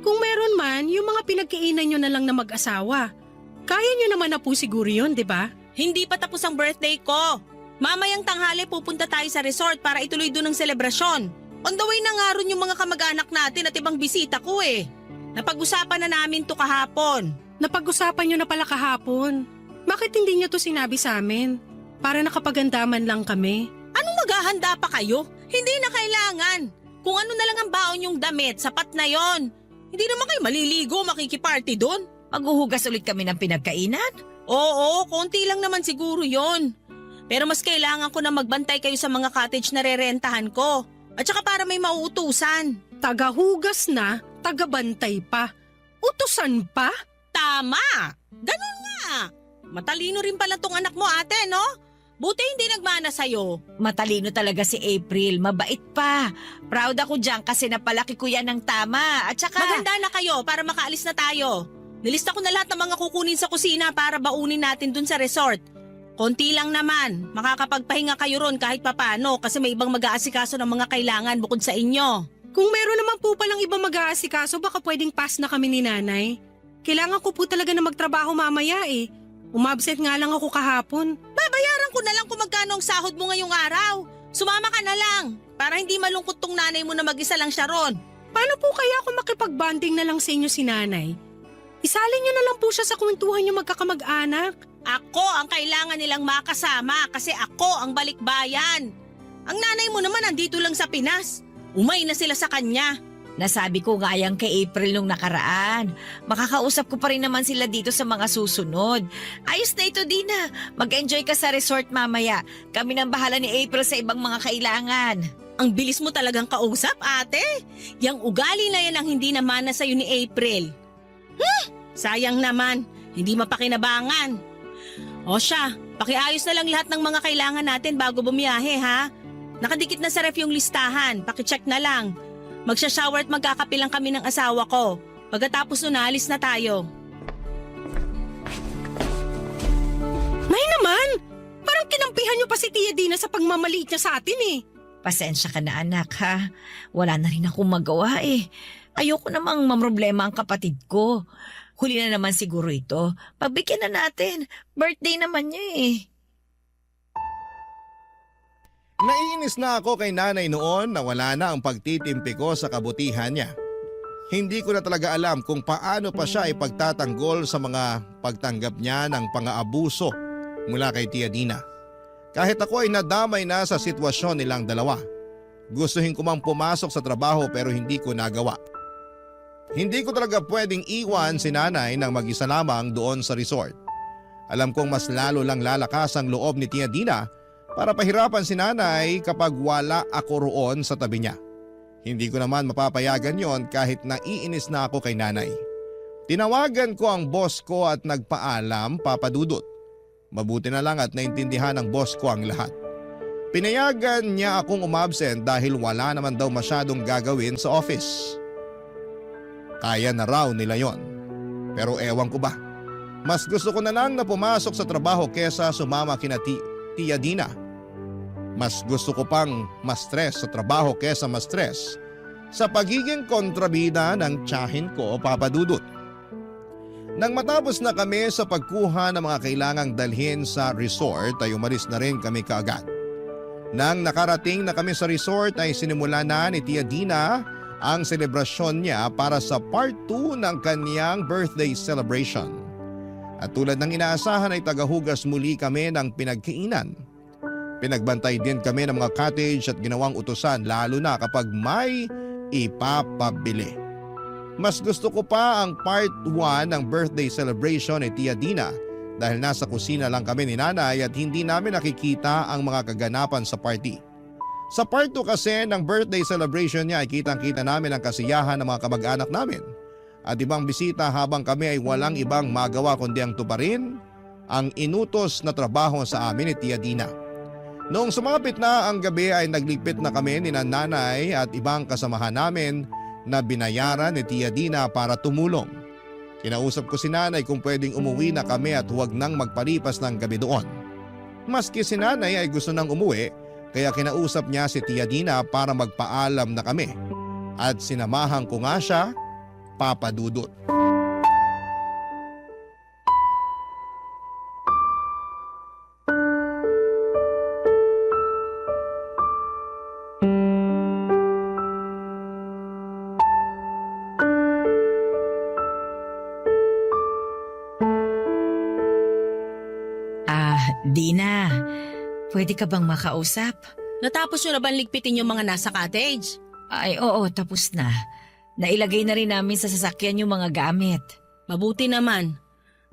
Kung meron man, yung mga pinagkainan nyo na lang na mag-asawa. Kaya nyo naman na po siguro yun, di ba? Hindi pa tapos ang birthday ko. Mamayang tanghali pupunta tayo sa resort para ituloy doon ang selebrasyon. On the way na nga ron yung mga kamag-anak natin at ibang bisita ko eh. Napag-usapan na namin to kahapon. Napag-usapan nyo na pala kahapon. Bakit hindi nyo to sinabi sa amin? Para nakapagandaman lang kami. Anong maghahanda pa kayo? Hindi na kailangan. Kung ano na lang ang baon yung damit, sapat na yon. Hindi naman kayo maliligo, makikiparty doon. Maghuhugas ulit kami ng pinagkainan? Oo, konti lang naman siguro yon. Pero mas kailangan ko na magbantay kayo sa mga cottage na rerentahan ko. At saka para may mauutusan. Tagahugas na, tagabantay pa. Utusan pa? Tama! Ganun nga! Matalino rin pala tong anak mo ate, no? Buti hindi nagmana sa'yo. Matalino talaga si April, mabait pa. Proud ako dyan kasi napalaki ko yan ng tama. At saka… Maganda na kayo para makaalis na tayo. Nilista ko na lahat ng mga kukunin sa kusina para baunin natin dun sa resort. Konti lang naman, makakapagpahinga kayo ron kahit papano kasi may ibang mag-aasikaso ng mga kailangan bukod sa inyo. Kung meron naman po palang ibang mag-aasikaso, baka pwedeng pass na kami ni Nanay. Kailangan ko po talaga na magtrabaho mamaya eh. Umabsent nga lang ako kahapon. Babayaran ko na lang kung magkano ang sahod mo ngayong araw. Sumama ka na lang para hindi malungkot tong nanay mo na mag-isa lang siya ron. Paano po kaya ako makipag-bonding na lang sa inyo si Nanay? Isalin niyo na lang po siya sa kwentuhan niyo magkakamag-anak. Ako ang kailangan nilang makasama kasi ako ang balikbayan. Ang nanay mo naman andito lang sa Pinas. Umay na sila sa kanya. Nasabi ko nga yan kay April nung nakaraan. Makakausap ko pa rin naman sila dito sa mga susunod. Ayos na ito, Dina. Mag-enjoy ka sa resort mamaya. Kami nang bahala ni April sa ibang mga kailangan. Ang bilis mo talagang kausap, ate. Yang ugali na yan ang hindi naman na sa'yo ni April. Sayang naman, hindi mapakinabangan. O siya, pakiayos na lang lahat ng mga kailangan natin bago bumiyahe ha. Nakadikit na sa ref yung listahan, pakicheck na lang. Magsha-shower at magkakape lang kami ng asawa ko. Pagkatapos nun, alis na tayo. Nay naman! Parang kinampihan niyo pa si Tia Dina sa pagmamaliit niya sa atin eh. Pasensya ka na anak ha. Wala na rin akong magawa eh. Ayoko namang mamroblema ang kapatid ko. Huli na naman siguro ito. Pagbigyan na natin. Birthday naman niya eh. Naiinis na ako kay Nanay noon na wala na ang pagtitimpi ko sa kabutihan niya. Hindi ko na talaga alam kung paano pa siya ipagtatanggol sa mga pagtanggap niya ng pang-aabuso mula kay Tia Dina. Kahit ako ay nadamay na sa sitwasyon nilang dalawa. Gustuhin ko mang pumasok sa trabaho pero hindi ko nagawa. Hindi ko talaga pwedeng iwan si Nanay nang mag-isa lamang doon sa resort. Alam kong mas lalo lang lalakas ang loob ni Tia Dina para pahirapan si nanay kapag wala ako roon sa tabi niya. Hindi ko naman mapapayagan yon kahit naiinis na ako kay nanay. Tinawagan ko ang boss ko at nagpaalam, Papa Dudut. Mabuti na lang at naintindihan ng boss ko ang lahat. Pinayagan niya akong umabsent dahil wala naman daw masyadong gagawin sa office. Kaya na raw nila yon. Pero ewan ko ba, mas gusto ko na lang na pumasok sa trabaho kesa sumama kina Tia Dina. Mas gusto ko pang ma-stress sa trabaho kesa ma-stress sa pagiging kontrabida ng tiyahin ko, Papa Dudut. Nang matapos na kami sa pagkuha ng mga kailangang dalhin sa resort ay umalis na rin kami kaagad. Nang nakarating na kami sa resort ay sinimula na ni Tia Dina ang selebrasyon niya para sa part 2 ng kanyang birthday celebration. At tulad ng inaasahan ay tagahugas muli kami ng pinagkainan. Pinagbantay din kami ng mga cottage at ginawang utusan lalo na kapag may ipapabili. Mas gusto ko pa ang part 1 ng birthday celebration ni Tia Dina dahil nasa kusina lang kami ni nanay at hindi namin nakikita ang mga kaganapan sa party. Sa part 2 kasi ng birthday celebration niya ay kitang-kita namin ang kasiyahan ng mga kamag-anak namin at ibang bisita habang kami ay walang ibang magawa kundi ang tuparin ang inutos na trabaho sa amin ni Tia Dina. Noong sumapit na ang gabi ay nagligpit na kami ni nanay at ibang kasamahan namin na binayaran ni Tia Dina para tumulong. Kinausap ko si nanay kung pwedeng umuwi na kami at huwag nang magpalipas ng gabi doon. Maski si nanay ay gusto nang umuwi kaya kinausap niya si Tia Dina para magpaalam na kami. At sinamahan ko nga siya, Papa Dudut. Dina, pwede ka bang makausap? Natapos nyo na ba ligpitin yung mga nasa cottage? Ay, oo, tapos na. Nailagay na rin namin sa sasakyan yung mga gamit. Mabuti naman.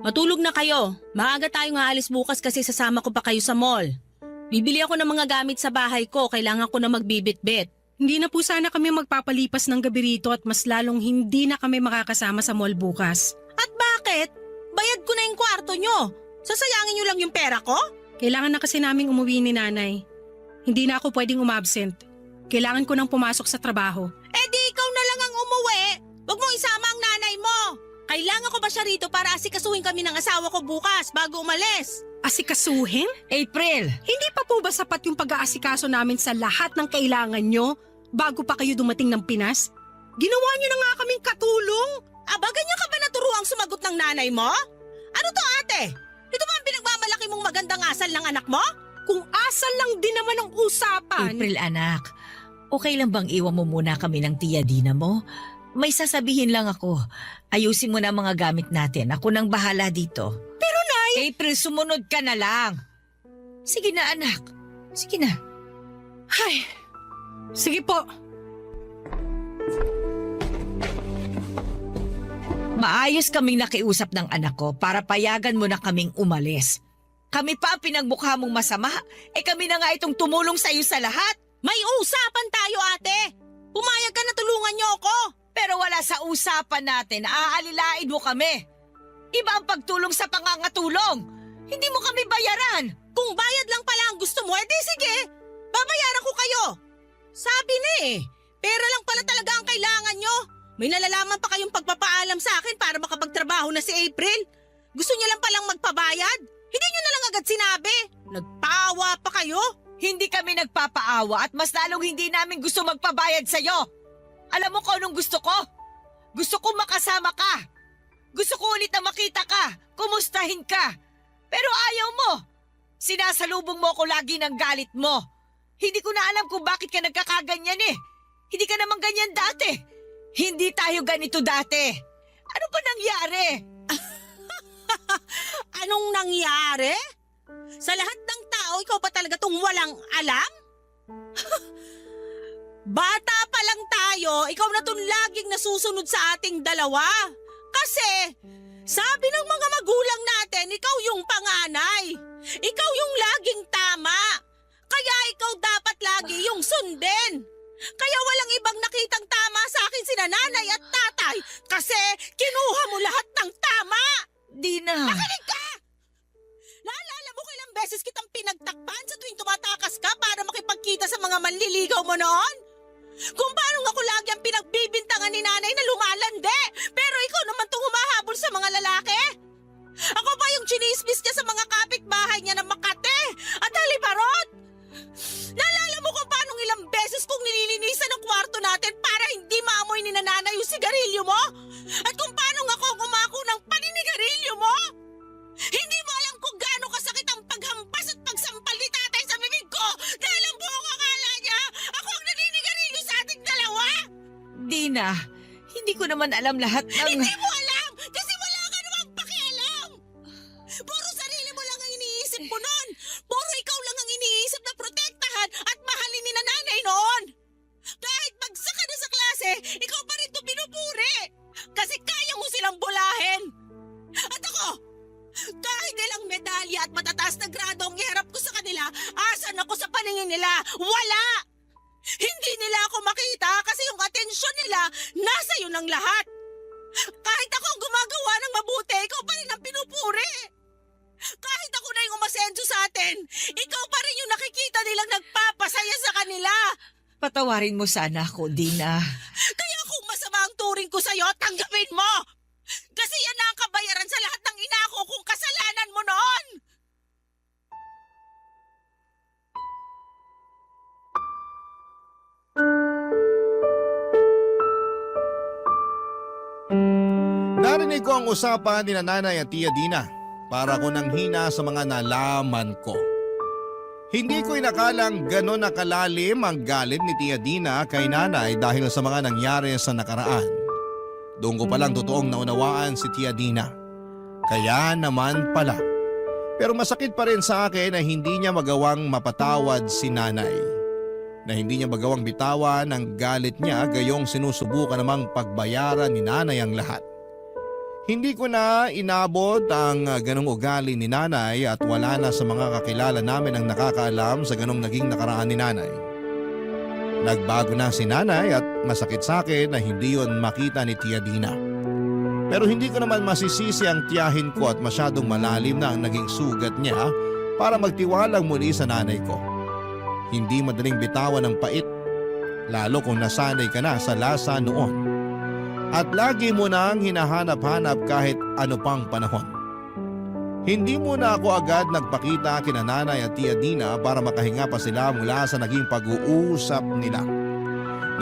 Matulog na kayo. Maaga tayong aalis bukas kasi sasama ko pa kayo sa mall. Bibili ako ng mga gamit sa bahay ko. Kailangan ko na magbibit-bit. Hindi na po sana kami magpapalipas ng gabi rito at mas lalong hindi na kami makakasama sa mall bukas. At bakit? Bayad ko na yung kwarto nyo. Sasayangin nyo lang yung pera ko? Kailangan na kasi naming umuwi ni nanay. Hindi na ako pwedeng umabsent. Kailangan ko nang pumasok sa trabaho. Eh di ikaw na lang ang umuwi. Huwag mong isama ang nanay mo. Kailangan ko ba siya rito para asikasuhin kami ng asawa ko bukas bago umalis? Asikasuhin? April! Hindi pa po ba sapat yung pag-aasikaso namin sa lahat ng kailangan nyo bago pa kayo dumating ng Pinas? Ginawa nyo na nga kaming katulong. Aba, ganyan ka ba naturuang sumagot ng nanay mo? Ano to ate? Ito ba ang pinagmamalaki mong magandang asal ng anak mo? Kung asal lang din naman ang usapan. April anak, okay lang bang iwan mo muna kami ng Tia Dina mo? May sasabihin lang ako. Ayusin mo na mga gamit natin. Ako nang bahala dito. Pero Nay! April, sumunod ka na lang. Sige na anak. Sige na. Ay, sige po. Maayos kaming nakiusap ng anak ko para payagan mo na kaming umalis. Kami pa ang pinagmukha mong masama. Kami na nga itong tumulong sa iyo sa lahat. May usapan tayo ate. Pumayag ka na tulungan niyo ako. Pero wala sa usapan natin, aalilain mo kami. Iba ang pagtulong sa pangangatulong. Hindi mo kami bayaran. Kung bayad lang pala ang gusto mo, edi sige. Babayaran ko kayo. Sabi na pera lang pala talaga ang kailangan nyo. May nalalaman pa kayong pagpapaalam sa akin para makapagtrabaho na si April. Gusto niya lang palang magpabayad. Hindi niyo na lang agad sinabi. Nagpaawa pa kayo. Hindi kami nagpapaawa at mas lalong hindi namin gusto magpabayad sa'yo. Alam mo kung anong gusto ko? Gusto ko makasama ka. Gusto ko ulit na makita ka. Kumustahin ka. Pero ayaw mo. Sinasalubong mo ako lagi ng galit mo. Hindi ko na alam kung bakit ka nagkakaganyan Hindi ka naman ganyan dati. Hindi tayo ganito dati. Ano ba nangyari? Anong nangyari? Sa lahat ng tao, ikaw pa talaga tong walang alam? Bata pa lang tayo, ikaw na tong laging nasusunod sa ating dalawa. Kasi, sabi ng mga magulang natin, ikaw yung panganay. Ikaw yung laging tama. Kaya ikaw dapat lagi yung sundin. Kaya walang ibang nakitang tama sa akin sina nanay at tatay kasi kinuha mo lahat ng tama. Dina. Makinig ka! Naalala mo kailang beses kitang pinagtakpan sa tuwing tumatakas ka para makipagkita sa mga manliligaw mo noon? Kung paano ako lagi ang pinagbibintangan ni nanay na lumalande, pero ikaw naman tong humahabol sa mga lalaki? Ako pa yung chinismis niya sa mga kapitbahay niya na Makate at Halibarot? Naalala mo kung paano ilang beses kong nililinisan ang kwarto natin para hindi maamoy ni nanay yung sigarilyo mo? At kung paano ako umako ng paninigarilyo mo? Hindi mo alam kung gaano kasakit ang paghampas at pagsampal ni tatay sa bibig ko dahil ang buong akala niya ako ang naninigarilyo sa ating dalawa? Dina, hindi ko naman alam lahat ng... Hindi mo alam kasi wala ka namang pakialam! Puro sarili mo lang ang iniisip mo noon! Puro ikaw lang ang iniisip na protektahan at mahalin ni nanay noon! Kahit bagsak ka na sa klase, ikaw pa rin ito pinupuri! Kasi kaya mo silang bulahin! At ako, kahit ilang medalya at matataas na grado ang iharap ko sa kanila, asan ako sa paningin nila? Wala! Hindi nila ako makita kasi yung atensyon nila nasa iyo ng lahat. Kahit ako ang gumagawa ng mabuti, ikaw pa rin ang pinupuri. Kahit ako na yung umasenso sa atin, ikaw pa rin yung nakikita nilang nagpapasaya sa kanila. Patawarin mo sana ako, Dina. Kaya kung masama ang turing ko sa'yo, tanggapin mo! Kasi yan na ang kabayaran sa lahat ng inako kung kasalanan mo noon! Narinig ko ang usapan ni nanay at Tia Dina para ko nang hina sa mga nalaman ko. Hindi ko inakalang ganon nakalalim ang galit ni Tia Dina kay nanay dahil sa mga nangyari sa nakaraan. Doon ko palang totoong naunawaan si Tia Dina. Kaya naman pala. Pero masakit pa rin sa akin na hindi niya magawang mapatawad si nanay. Na hindi niya magawang bitawan ang galit niya gayong sinusubukan namang pagbayaran ni nanay ang lahat. Hindi ko na inabot ang ganong ugali ni nanay at wala na sa mga kakilala namin ang nakakaalam sa ganong naging nakaraan ni nanay. Nagbago na si nanay at masakit sa akin na hindi yon makita ni Tia Dina. Pero hindi ko naman masisisi ang tiyahin ko at masyadong malalim na ang naging sugat niya para magtiwalang muli sa nanay ko. Hindi madaling bitawan ng pait, lalo kung nasanay ka na sa lasa noon. At lagi mo nang hinahanap-hanap kahit ano pang panahon. Hindi muna ako agad nagpakita kina nanay at Tia Dina para makahinga pa sila mula sa naging pag-uusap nila.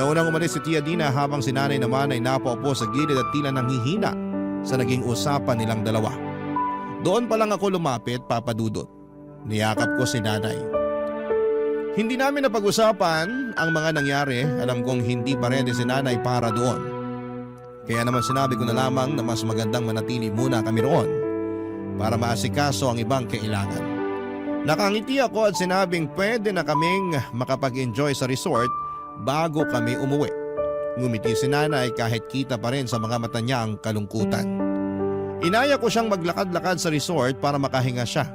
Naunang umalis si Tia Dina habang si nanay naman ay napaupo sa gilid at tila nanghihina sa naging usapan nilang dalawa. Doon pa lang ako lumapit, Papa Dudut. Niyakap ko si nanay. Hindi namin napag-usapan ang mga nangyari. Alam kong hindi pa ready si nanay para doon. Kaya naman sinabi ko na lamang na mas magandang manatili muna kami roon para maasikaso ang ibang kailangan. Nakangiti ako at sinabing pwede na kaming makapag-enjoy sa resort bago kami umuwi. Ngumiti si nanay kahit kita pa rin sa mga mata niya ang kalungkutan. Inaya ko siyang maglakad-lakad sa resort para makahinga siya.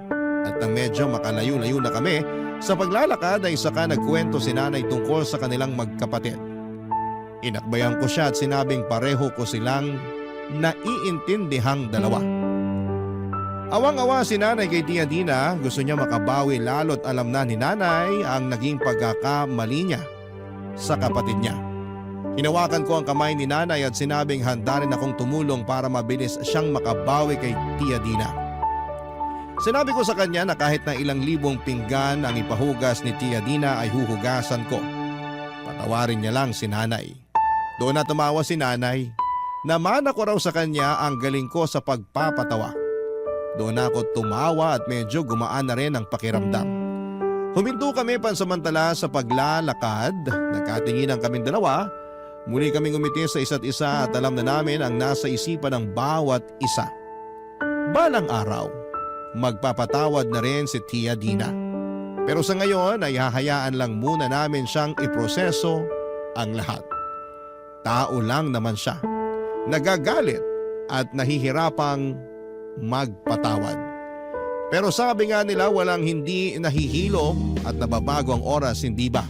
At nang medyo makalayo-layo na kami, sa paglalakad ay saka nagkwento si nanay tungkol sa kanilang magkapatid. Inakbayan ko siya at sinabing pareho ko silang naiintindihang dalawa. Awang-awa si nanay kay Tia Dina, gusto niya makabawi lalo't alam na ni nanay ang naging pagkakamali niya sa kapatid niya. Hinawakan ko ang kamay ni nanay at sinabing handa rin akong tumulong para mabilis siyang makabawi kay Tia Dina. Sinabi ko sa kanya na kahit na ilang libong pinggan ang ipahugas ni Tia Dina ay huhugasan ko. Patawarin niya lang si nanay. Doon na tumawa si nanay. Namana ko raw sa kanya ang galing ko sa pagpapatawa. Doon ako tumawa at medyo gumaan na rin ang pakiramdam. Huminto kami pansamantala sa paglalakad. Nagkatinginan kaming dalawa. Muli kaming umiti sa isa't isa at alam na namin ang nasa isipan ng bawat isa. Balang araw, magpapatawad na rin si Tia Dina. Pero sa ngayon ay hahayaan lang muna namin siyang iproseso ang lahat. Tao lang naman siya. Nagagalit at nahihirapang magpatawad. Pero sabi nga nila walang hindi nahihilo at nababago ang oras, hindi ba?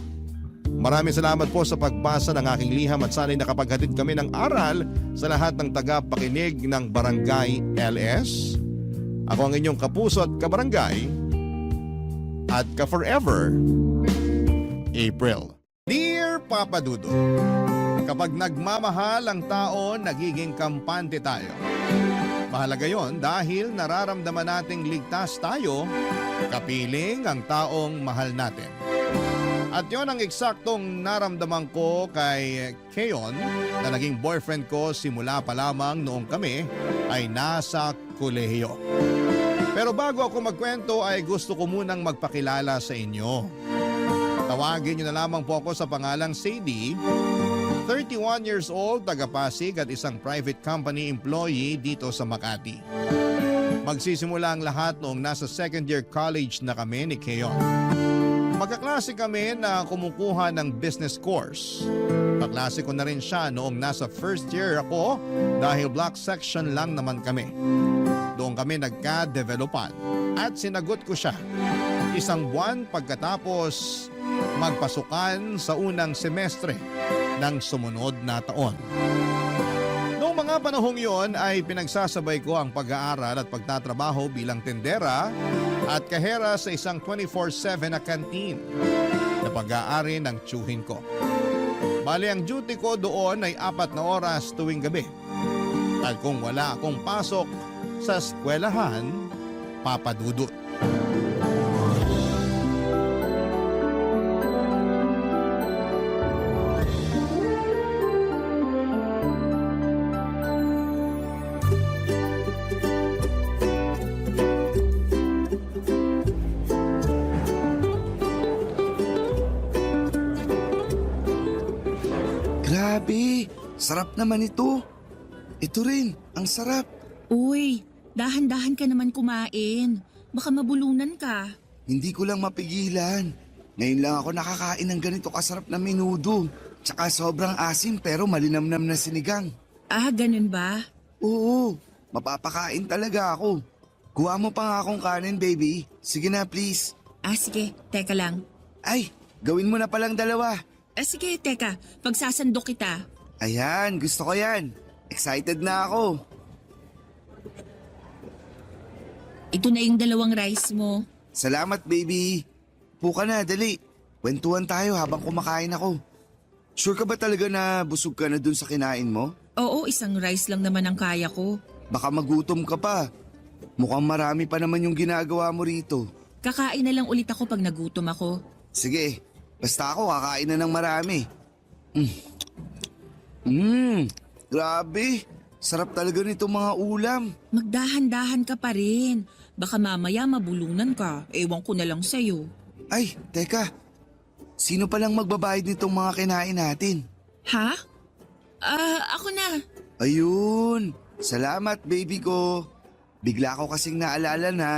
Maraming salamat po sa pagbasa ng aking liham at sana'y nakapaghatid kami ng aral sa lahat ng tagapakinig ng Barangay LS. Ako ang inyong kapuso at kabarangay at ka-forever, April. Dear Papa Dudo, kapag nagmamahal ang tao, nagiging kampante tayo. Mahalaga yon dahil nararamdaman nating ligtas tayo, kapiling ang taong mahal natin. At yon ang eksaktong naramdaman ko kay Keon na naging boyfriend ko simula pa lamang noong kami ay nasa kolehiyo. Pero bago ako magkwento ay gusto ko munang magpakilala sa inyo. Tawagin niyo na lamang po ako sa pangalang Sadie, 31 years old, taga-Pasig at isang private company employee dito sa Makati. Magsisimula ang lahat noong nasa second year college na kami ni Keon. Magkaklase kami na kumukuha ng business course. Kaklase ko na rin siya noong nasa first year ako dahil block section lang naman kami. Doon kami nagka-developan at sinagot ko siya. Isang buwan pagkatapos magpasukan sa unang semestre ng sumunod na taon. Noong mga panahong yon ay pinagsasabay ko ang pag-aaral at pagtatrabaho bilang tendera at kahera sa isang 24/7 na canteen na pag-aari ng tiyuhin ko. Bali ang duty ko doon ay 4 na oras tuwing gabi. At kung wala akong pasok sa eskwelahan, papadudot. Grabe, sarap naman ito. Ito rin, ang sarap. Uy, dahan-dahan ka naman kumain. Baka mabulunan ka. Hindi ko lang mapigilan. Ngayon lang ako nakakain ng ganito kasarap na menudo. Tsaka sobrang asim pero malinamnam na sinigang. Ah, ganun ba? Oo, mapapakain talaga ako. Kuha mo pa nga akong kanin, baby. Sige na, please. Ah, sige. Teka lang. Ay, gawin mo na palang dalawa. Ah, sige, teka. Pagsasandok kita. Ayan, gusto ko yan. Excited na ako. Ito na yung 2 rice mo. Salamat, baby. Puka na, dali. Kwentuhan tayo habang kumakain ako. Sure ka ba talaga na busog ka na dun sa kinain mo? Oo, 1 rice lang naman ang kaya ko. Baka magutom ka pa. Mukhang marami pa naman yung ginagawa mo rito. Kakain na lang ulit ako pag nagutom ako. Sige, basta ako kakain na ng marami. Grabe. Sarap talaga nito mga ulam. Magdahan-dahan ka pa rin. Baka mamaya mabulunan ka. Ewan ko na lang sa'yo. Ay, teka. Sino palang magbabayad nitong mga kinain natin? Ha? Ako na. Ayun. Salamat, baby ko. Bigla ko kasing naalala na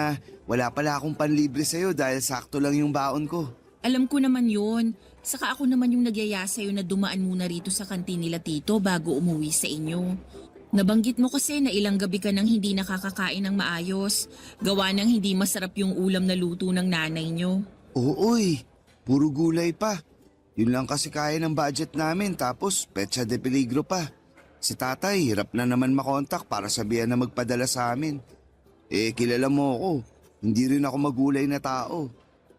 wala pala akong panlibre sa'yo dahil sakto lang yung baon ko. Alam ko naman yun. Saka ako naman yung nagyaya sa'yo na dumaan muna rito sa kantin nila tito bago umuwi sa inyo. Nabanggit mo kasi na ilang gabi ka nang hindi nakakakain ng maayos. Gawa ng hindi masarap yung ulam na luto ng nanay nyo. Ooy, puro gulay pa. Yun lang kasi kaya ng budget namin tapos petsa de peligro pa. Si tatay hirap na naman makontak para sabihan na magpadala sa amin. Kilala mo ako. Hindi rin ako magulay na tao.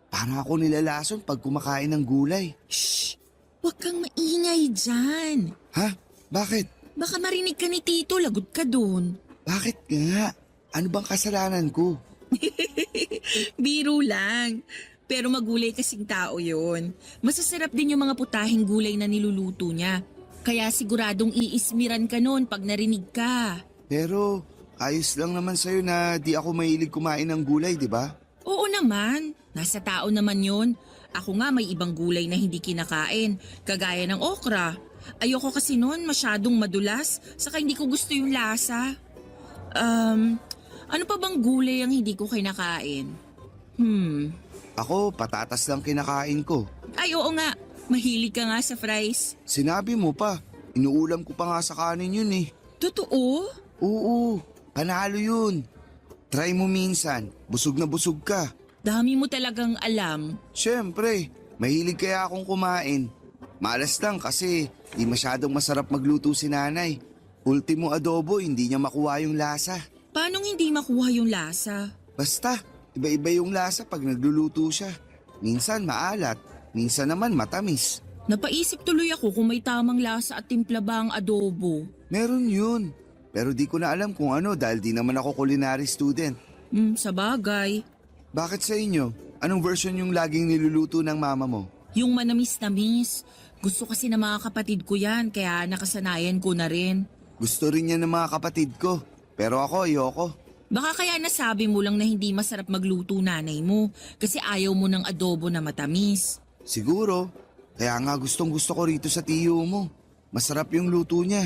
Paano ako nilalason pag kumakain ng gulay? Shh! Huwag kang maingay dyan. Ha? Bakit? Baka marinig ka ni tito, lagot ka dun. Bakit nga? Ano bang kasalanan ko? Biro lang. Pero magulay kasing tao yon. Masasarap din yung mga putahing gulay na niluluto niya. Kaya siguradong iismiran ka nun pag narinig ka. Pero ayos lang naman sa'yo na di ako mahilig kumain ng gulay, di ba? Oo naman. Nasa tao naman yon. Ako nga may ibang gulay na hindi kinakain. Kagaya ng okra. Ayoko kasi nun masyadong madulas. Saka hindi ko gusto yung lasa. Ano pa bang gulay ang hindi ko kinakain? Ako, patatas lang kinakain ko. Ay oo nga. Mahilig ka nga sa fries. Sinabi mo pa, inuulam ko pa nga sa kanin yun eh. Totoo? Oo, panalo yun. Try mo minsan, busog na busog ka. Dami mo talagang alam. Siyempre, mahilig kaya akong kumain. Malas lang kasi di masyadong masarap magluto si nanay. Ultimo adobo, hindi niya makuha yung lasa. Paanong hindi makuha yung lasa? Basta, iba-iba yung lasa pag nagluluto siya. Minsan maalat, minsan naman matamis. Napaisip tuloy ako kung may tamang lasa at timpla ba ang adobo. Meron yun. Pero di ko na alam kung ano dahil di naman ako culinary student. Sa bagay. Bakit sa inyo? Anong version yung laging niluluto ng mama mo? Yung manamis-namis. Gusto kasi ng mga kapatid ko yan, kaya nakasanayan ko na rin. Gusto rin yan ng mga kapatid ko. Pero ako, ayoko. Baka kaya nasabi mo lang na hindi masarap magluto nanay mo kasi ayaw mo ng adobo na matamis. Siguro. Kaya nga gustong gusto ko rito sa tiyo mo. Masarap yung luto niya.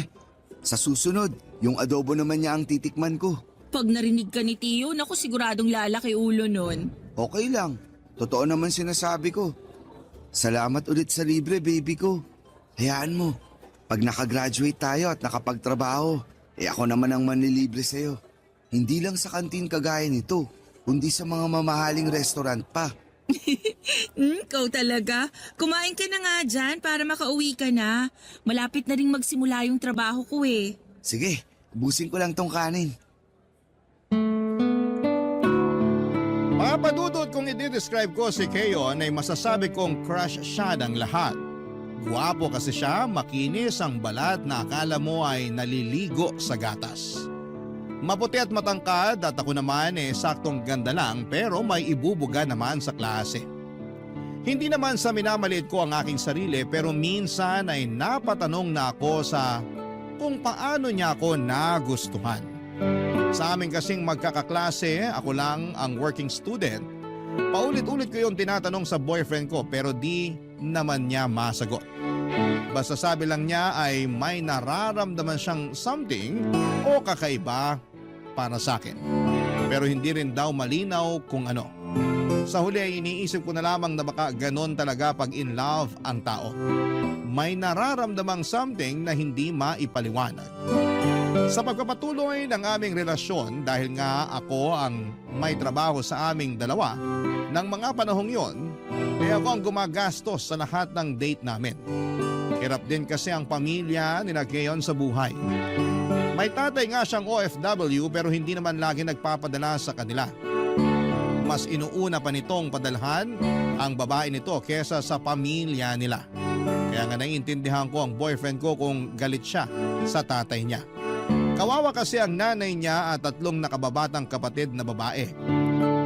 Sa susunod, yung adobo naman niya ang titikman ko. Pag narinig ka ni Tio, naku siguradong lalaki ulo nun. Okay lang. Totoo naman sinasabi ko. Salamat ulit sa libre, baby ko. Hayaan mo. Pag nakagraduate tayo at nakapagtrabaho, ako naman ang manlilibre sa'yo. Hindi lang sa kantin kagaya nito, kundi sa mga mamahaling restaurant pa. Ikaw talaga. Kumain ka na nga dyan para makauwi ka na. Malapit na rin magsimula yung trabaho ko eh. Sige, ubusin ko lang tong kanin. Mga padudod, kung i-describe ko si Keyon ay masasabi kong crush siya ng lahat. Guwapo kasi siya, makinis ang balat na akala mo ay naliligo sa gatas. Maputi at matangkad at ako naman saktong ganda lang pero may ibubuga naman sa klase. Hindi naman sa minamaliit ko ang aking sarili pero minsan ay napatanong na ako sa kung paano niya ako nagustuhan. Sa amin kasing magkakaklase, ako lang ang working student. Paulit-ulit ko yung tinatanong sa boyfriend ko pero di naman niya masagot. Basta sabi lang niya ay may nararamdaman siyang something o kakaiba para sa akin. Pero hindi rin daw malinaw kung ano. Sa huli ay iniisip ko na lamang na baka ganon talaga pag in love ang tao. May nararamdamang something na hindi maipaliwanag. Sa pagpapatuloy ng aming relasyon dahil nga ako ang may trabaho sa aming dalawa, ng mga panahong yon, ako ang gumagastos sa lahat ng date namin. Hirap din kasi ang pamilya ni Keyon sa buhay. May tatay nga siyang OFW pero hindi naman lagi nagpapadala sa kanila. Mas inuuna pa nitong padalhan ang babae nito kesa sa pamilya nila. Kaya nga naiintindihan ko ang boyfriend ko kung galit siya sa tatay niya. Kawawa kasi ang nanay niya at 3 nakababatang kapatid na babae.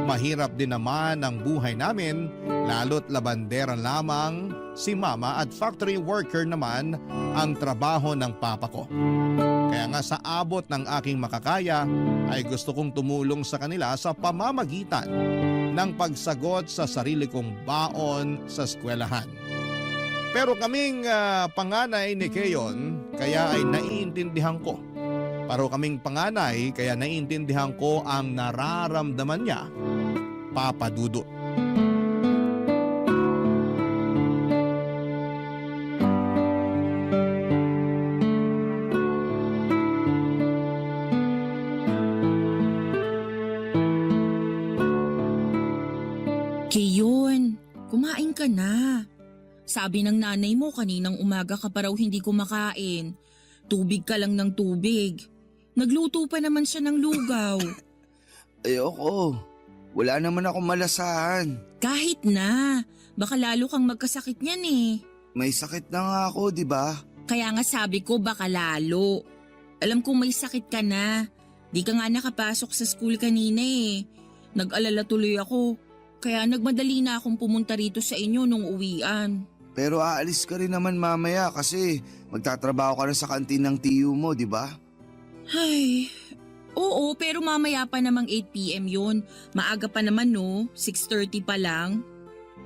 Mahirap din naman ang buhay namin, lalo't labandera lamang si mama at factory worker naman ang trabaho ng papa ko. Kaya nga sa abot ng aking makakaya ay gusto kong tumulong sa kanila sa pamamagitan ng pagsagot sa sarili kong baon sa eskwelahan. Pero kaming panganay ni Keyon kaya ay naiintindihan ko. Paro kaming panganay kaya naiintindihan ko ang nararamdaman niya, Papa Dudut. Keyon, kumain ka na. Sabi ng nanay mo kaninang umaga ka pa raw hindi kumakain. Tubig ka lang ng tubig. Nagluto pa naman siya ng lugaw. Ayoko. Wala naman ako malasahan. Kahit na. Baka lalo kang magkasakit niyan eh. May sakit na nga ako, di ba? Kaya nga sabi ko baka lalo. Alam kong may sakit ka na. Di ka nga nakapasok sa school kanina eh. Nag-alala tuloy ako. Kaya nagmadali na akong pumunta rito sa inyo nung uwian. Pero aalis ka rin naman mamaya kasi magtatrabaho ka na sa kantin ng tiyo mo, di ba? Ay, oo pero mamaya pa namang 8 p.m. yun. Maaga pa naman no, 6:30 pa lang.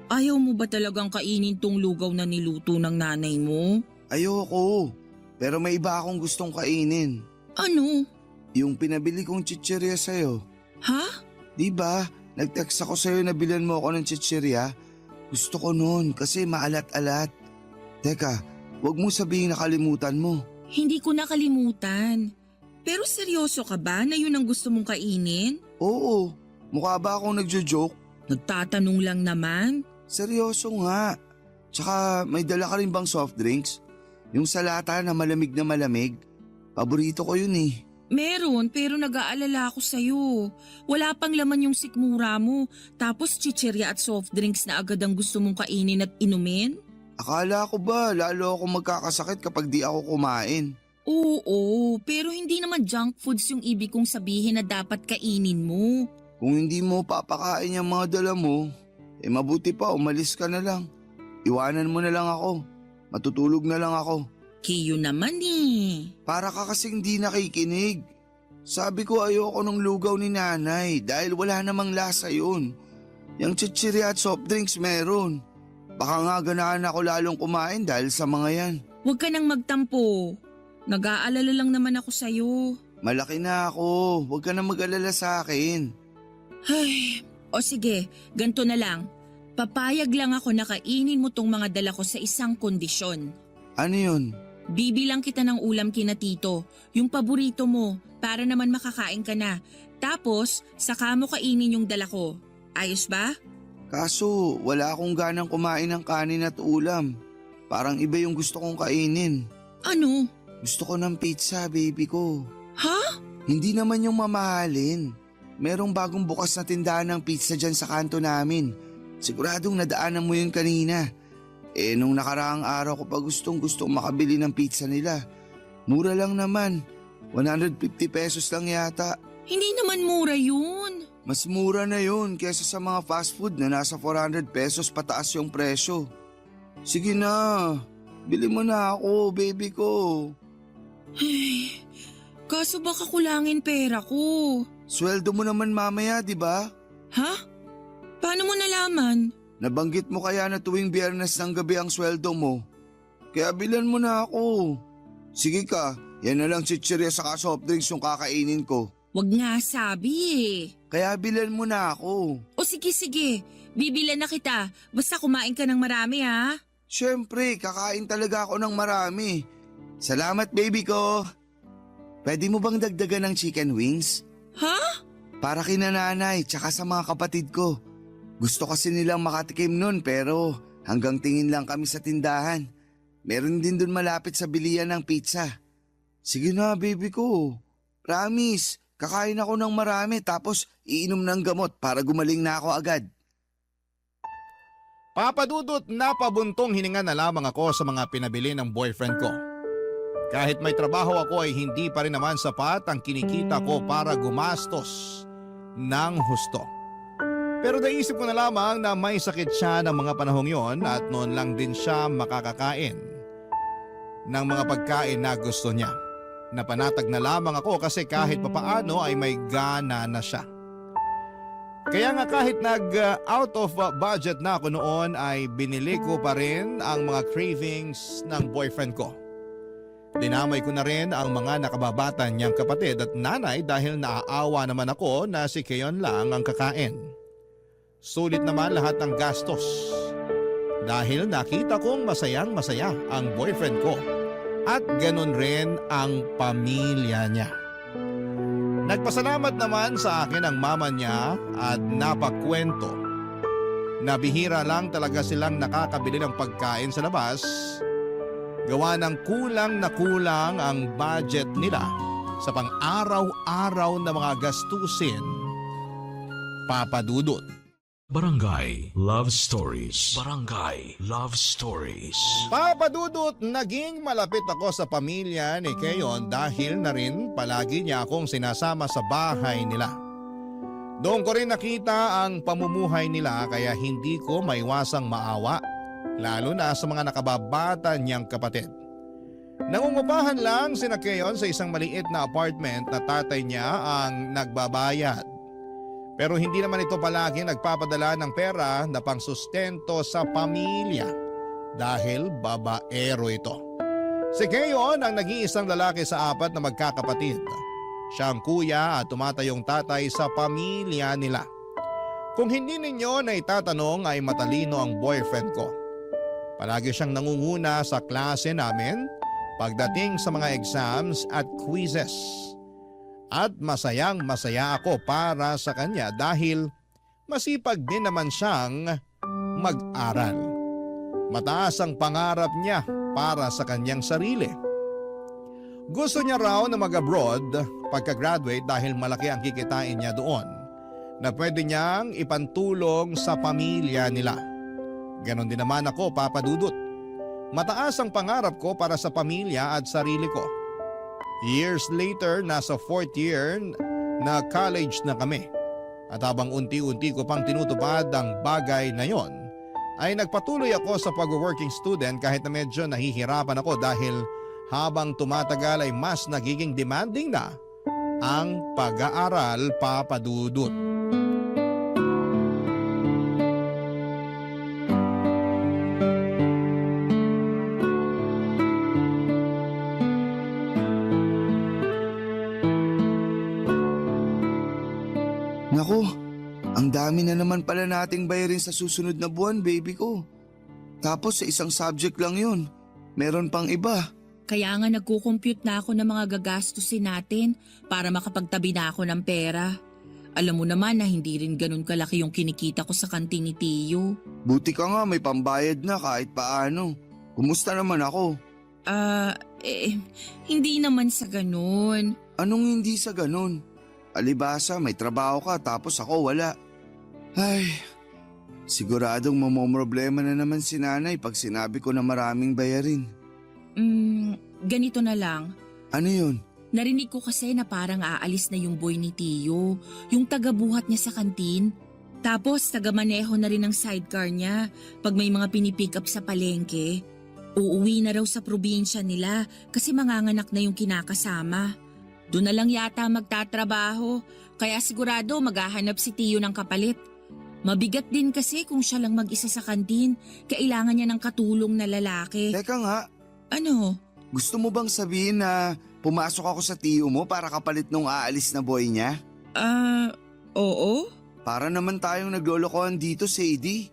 Ayaw mo ba talagang kainin tong lugaw na niluto ng nanay mo? Ayoko. Pero may iba akong gustong kainin. Ano? Yung pinabili kong chichirya sa'yo. Ha? Di ba? Nag-text ako sa'yo na bilan mo ako ng chichirya. Gusto ko nun kasi maalat-alat. Teka, wag mo sabihin nakalimutan mo. Hindi ko nakalimutan. Pero seryoso ka ba na yun ang gusto mong kainin? Oo, mukha ba akong nagjo-joke? Nagtatanong lang naman. Seryoso nga. Tsaka may dala ka rin bang soft drinks? Yung sa lata na malamig na malamig. Paborito ko yun eh. Meron, pero nag-aalala ako sa'yo. Wala pang laman yung sikmura mo. Tapos chichirya at soft drinks na agad ang gusto mong kainin at inumin? Akala ko ba lalo ako magkakasakit kapag di ako kumain? Oo, pero hindi naman junk foods yung ibig kong sabihin na dapat kainin mo. Kung hindi mo papakain yung mga dala mo, mabuti pa umalis ka na lang. Iwanan mo na lang ako. Matutulog na lang ako. Kiyo naman eh. Para ka kasing di nakikinig. Sabi ko ayoko ng lugaw ni nanay dahil wala namang lasa yun. Yung chichirya at soft drinks meron. Baka nga ganahan ako lalong kumain dahil sa mga yan. Huwag ka nang magtampo. Nag-aalala lang naman ako sa'yo. Malaki na ako. Huwag ka na mag-alala sa akin. Ay, o sige, ganito na lang. Papayag lang ako na kainin mo tong mga dala ko sa isang kondisyon. Ano yun? Bibilang kita ng ulam kina tito, yung paborito mo, para naman makakain ka na. Tapos, saka mo kainin yung dala ko. Ayos ba? Kaso wala akong ganang kumain ng kanin at ulam. Parang iba yung gusto kong kainin. Ano? Gusto ko ng pizza, baby ko. Ha? Hindi naman yung mamahalin. Merong bagong bukas na tindahan ng pizza dyan sa kanto namin. Siguradong nadaanan mo yun kanina. Nung nakaraang araw ko pa gustong makabili ng pizza nila. Mura lang naman. 150 pesos lang yata. Hindi naman mura yun. Mas mura na yun kesa sa mga fast food na nasa 400 pesos pataas yung presyo. Sige na, bili mo na ako, baby ko. Ay, kaso baka kulangin pera ko. Sweldo mo naman mamaya, di ba? Ha? Paano mo nalaman? Nabanggit mo kaya na tuwing Biyernes ng gabi ang sweldo mo. Kaya bilan mo na ako. Sige ka, yan na lang chichirya sa soft drinks yung kakainin ko. Wag nga sabi eh. Kaya bilan mo na ako. O sige, bibilan na kita. Basta kumain ka ng marami ha. Siyempre, kakain talaga ako ng marami. Salamat baby ko. Pwede mo bang dagdagan ng chicken wings? Ha? Para kina nanay tsaka sa mga kapatid ko. Gusto kasi nilang makatikim nun pero hanggang tingin lang kami sa tindahan. Meron din dun malapit sa bilihan ng pizza. Sige na baby ko. Promise, kakain ako ng marami tapos iinom ng gamot para gumaling na ako agad. Papadudot, napabuntong hininga na lamang ako sa mga pinabili ng boyfriend ko. Kahit may trabaho ako ay hindi pa rin naman sapat ang kinikita ko para gumastos ng husto. Pero naisip ko na lamang na may sakit siya ng mga panahong yon at noon lang din siya makakakain ng mga pagkain na gusto niya. Napanatag na lamang ako kasi kahit papaano ay may gana na siya. Kaya nga kahit out of budget na ako noon ay binili ko pa rin ang mga cravings ng boyfriend ko. Dinamay ko na rin ang mga nakababatan niyang kapatid at nanay dahil naaawa naman ako na si Keyon lang ang kakain. Sulit naman lahat ng gastos dahil nakita kong masayang-masaya ang boyfriend ko at ganun rin ang pamilya niya. Nagpasalamat naman sa akin ang mama niya at napakwento na bihira lang talaga silang nakakabili ng pagkain sa labas gawa ng kulang na kulang ang budget nila sa pang-araw-araw na mga gastusin. Papadudot. Barangay Love Stories. Barangay Love Stories. Papadudot, naging malapit ako sa pamilya ni Keyon dahil na rin palagi niya akong sinasama sa bahay nila. Doon ko rin nakita ang pamumuhay nila kaya hindi ko maiwasang maawa, lalo na sa mga nakababata niyang kapatid. Nangungupahan lang sina Keyon sa isang maliit na apartment na tatay niya ang nagbabayad. Pero hindi naman ito palagi nagpapadala ng pera na pangsustento sa pamilya dahil babaero ito. Si Keyon ang nag-iisang lalaki sa apat na magkakapatid. Siya ang kuya at tumatayong tatay sa pamilya nila. Kung hindi ninyo na itatanong ay matalino ang boyfriend ko. Palagi siyang nangunguna sa klase namin pagdating sa mga exams at quizzes. At masayang masaya ako para sa kanya dahil masipag din naman siyang mag-aral. Mataas ang pangarap niya para sa kanyang sarili. Gusto niya raw na mag-abroad pagka-graduate dahil malaki ang kikitain niya doon na pwede niyang ipantulong sa pamilya nila. Ganon din naman ako, Papa Dudut. Mataas ang pangarap ko para sa pamilya at sarili ko. Years later, nasa 4th year na college na kami. At habang unti-unti ko pang tinutupad ang bagay na yon, ay nagpatuloy ako sa pag-working student kahit na medyo nahihirapan ako dahil habang tumatagal ay mas nagiging demanding na ang pag-aaral, Papa Dudut. Naku, ang dami na naman pala nating bayarin sa susunod na buwan, baby ko. Tapos sa isang subject lang yun. Meron pang iba. Kaya nga nagko-compute na ako ng mga gagastusin natin para makapagtabi na ako ng pera. Alam mo naman na hindi rin ganun kalaki yung kinikita ko sa kantin ni Tiyo. Buti ka nga may pambayad na kahit paano. Kumusta naman ako? Hindi naman sa ganun. Anong hindi sa ganun? Alibasa, may trabaho ka tapos ako wala. Ay, siguradong mamomroblema na naman si nanay pag sinabi ko na maraming bayarin. Ganito na lang. Ano yun? Narinig ko kasi na parang aalis na yung boy ni Tiyo, yung tagabuhat niya sa kantin. Tapos tagamaneho na rin ang sidecar niya pag may mga pinipick up sa palengke. Uuwi na raw sa probinsya nila kasi manganganak na yung kinakasama. Doon na lang yata magtatrabaho, kaya sigurado maghahanap si Tiyo ng kapalit. Mabigat din kasi kung siya lang mag-isa sa kantin, kailangan niya ng katulong na lalaki. Teka nga, Ano? gusto mo bang sabihin na pumasok ako sa tiyo mo para kapalit nung aalis na boy niya? Oo? Para naman tayong naglolokohan dito, Sadie.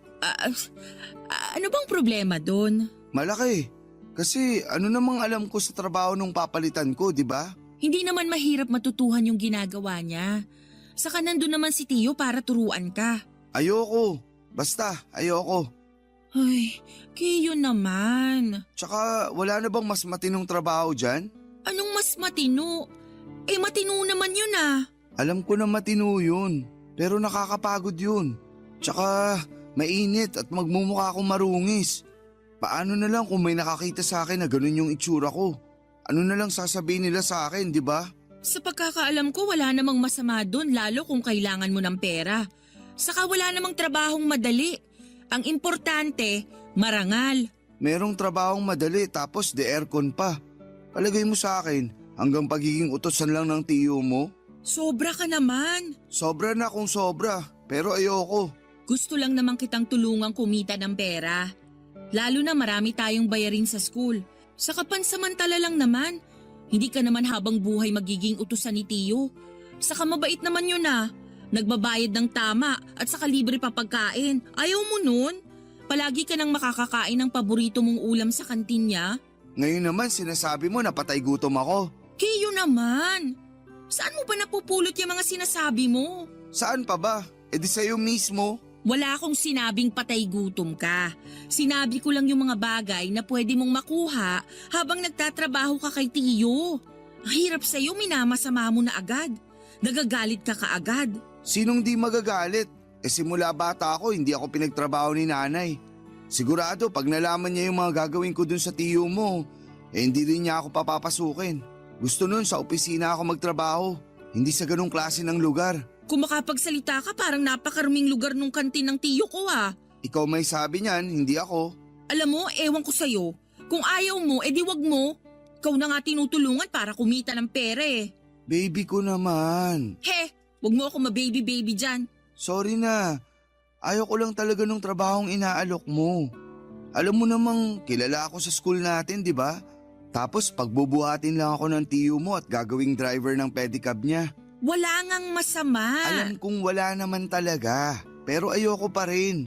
Ano bang problema doon? Malaki. Kasi ano namang alam ko sa trabaho nung papalitan ko, di ba? Hindi naman mahirap matutuhan yung ginagawa niya. Saka nandun naman si Tiyo para turuan ka. Ayoko. Basta, ayoko. Ay, Kiyo naman. Tsaka wala na bang mas matinong trabaho dyan? Anong mas matino? Matino naman yun ah. Alam ko na matino yun, pero nakakapagod yun. Tsaka mainit at magmumukha akong marungis. Paano na lang kung may nakakita sa akin na ganun yung itsura ko? Ano na lang sasabihin nila sa akin, di ba? Sa pagkakaalam ko wala namang masama doon lalo kung kailangan mo ng pera. Saka wala namang trabahong madali. Ang importante, marangal. Merong trabahong madali tapos de aircon pa. Palagay mo sa akin, hanggang pagiging utosan lang ng tiyo mo? Sobra ka naman. Sobra na kung sobra, pero ayoko. Gusto lang naman kitang tulungang kumita ng pera. Lalo na marami tayong bayarin sa school. Saka pansamantala lang naman. Hindi ka naman habang buhay magiging utusan ni Tiyo. Saka mabait naman yun ah. Nagbabayad ng tama at saka libre pa pagkain. Ayaw mo nun? Palagi ka nang makakakain ng paborito mong ulam sa kantin niya. Ngayon naman sinasabi mo na patay gutom ako. Kiyo naman. Saan mo ba napupulot yung mga sinasabi mo? Saan pa ba? E di sa'yo mismo. Wala akong sinabing patay gutom ka. Sinabi ko lang yung mga bagay na pwede mong makuha habang nagtatrabaho ka kay Tiyo. Ang hirap sa'yo, minamasama mo na agad. Nagagalit ka kaagad. Sinong di magagalit? Simula bata ako, hindi ako pinagtrabaho ni nanay. Sigurado pag nalaman niya yung mga gagawin ko dun sa tiyo mo, hindi rin niya ako papapasukin. Gusto nun sa opisina ako magtrabaho, hindi sa ganung klase ng lugar. Kung makapagsalita ka, parang napakaruming lugar nung kantin ng Tiyo ko ah. Ikaw may sabi niyan, hindi ako. Alam mo, ewan ko sa'yo. Kung ayaw mo, edi wag mo. Ikaw na nga tinutulungan para kumita ng pera eh. Baby ko naman. He, wag mo ako ma-baby-baby dyan. Sorry na. Ayaw ko lang talaga nung trabahong inaalok mo. Alam mo namang kilala ako sa school natin, di ba? Tapos pagbubuhatin lang ako ng tiyo mo at gagawing driver ng pedicab niya. Wala ngang masama. Alam kong wala naman talaga, pero ayoko pa rin.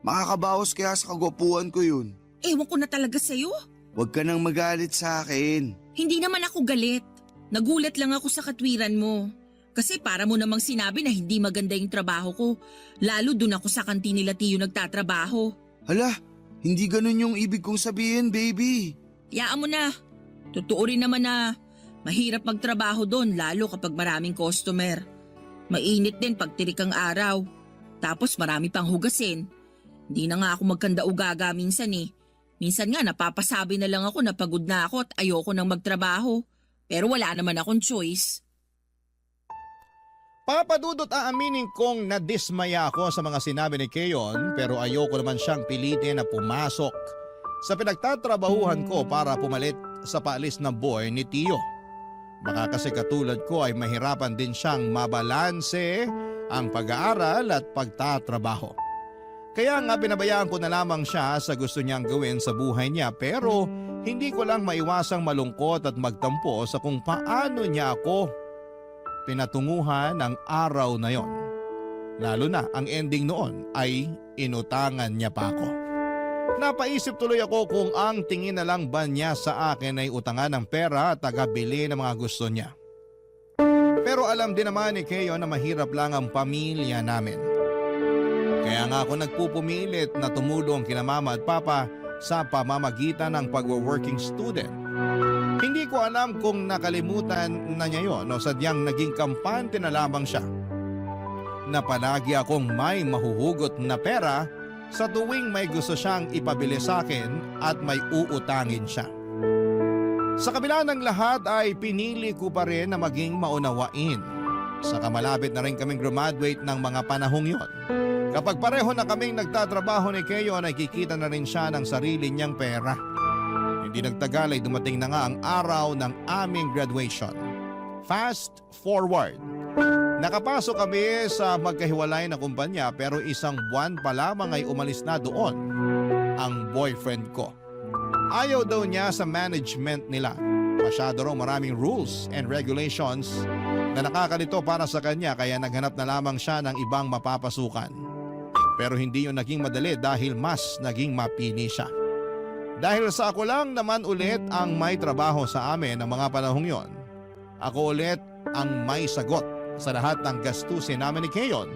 Makakabawas kaya sa kagwapuan ko yun. Ewan ko na talaga sa'yo. Huwag ka nang magalit sa akin. Hindi naman ako galit. Nagulat lang ako sa katwiran mo. Kasi para mo namang sinabi na hindi maganda yung trabaho ko. Lalo dun ako sa kantin nila Tiyo nagtatrabaho. Hala, hindi ganun yung ibig kong sabihin, baby. Yaan mo na. Totoo rin naman na mahirap magtrabaho doon lalo kapag maraming customer. Mainit din pag tirik ang araw. Tapos marami pang hugasin. Hindi na nga ako magkanda-ugaga minsan eh. Minsan nga napapasabi na lang ako na pagod na ako at ayoko nang magtrabaho. Pero wala naman akong choice. Papadudot aaminin kong nadismaya ako sa mga sinabi ni Keyon pero ayoko naman siyang pilitin na pumasok sa pinagtatrabahuhan ko para pumalit sa paalis ng boy ni Tiyo. Baka kasi katulad ko ay mahirapan din siyang mabalanse ang pag-aaral at pagtatrabaho. Kaya nga pinabayaan ko na lamang siya sa gusto niyang gawin sa buhay niya pero hindi ko lang maiwasang malungkot at magtampo sa kung paano niya ako pinatunguhan ng araw na yon. Lalo na ang ending noon ay inutangan niya pa ako. Napaisip tuloy ako kung ang tingin na lang ba niya sa akin ay utangan ng pera at tagabili ng mga gusto niya. Pero alam din naman ni Keo na mahirap lang ang pamilya namin. Kaya nga ako nagpupumilit na tumulong kina mama at papa sa pamamagitan ng pag-working student. Hindi ko alam kung nakalimutan na niya yon o sadyang naging kampante na lamang siya. Na palagi akong may mahuhugot na pera sa tuwing may gusto siyang ipabili sa akin at may uutangin siya. Sa kabila ng lahat ay pinili ko pa rin na maging maunawain. Saka malapit na rin kaming graduate ng mga panahong yon. Kapag pareho na kaming nagtatrabaho ni Keo, nakikita na rin siya ng sarili niyang pera. Hindi nagtagal ay dumating na nga ang araw ng aming graduation. Fast forward. Nakapasok kami sa magkahiwalay na kumpanya pero isang buwan pa lamang ay umalis na doon ang boyfriend ko. Ayaw daw niya sa management nila. Masyado raw maraming rules and regulations na nakakalito para sa kanya kaya naghanap na lamang siya ng ibang mapapasukan. Pero hindi yun naging madali dahil mas naging mapini siya. Dahil sa ako lang naman ulit ang may trabaho sa amin ng mga panahong yon. Ako ulit ang may sagot sa lahat ng gastusin namin ni Keyon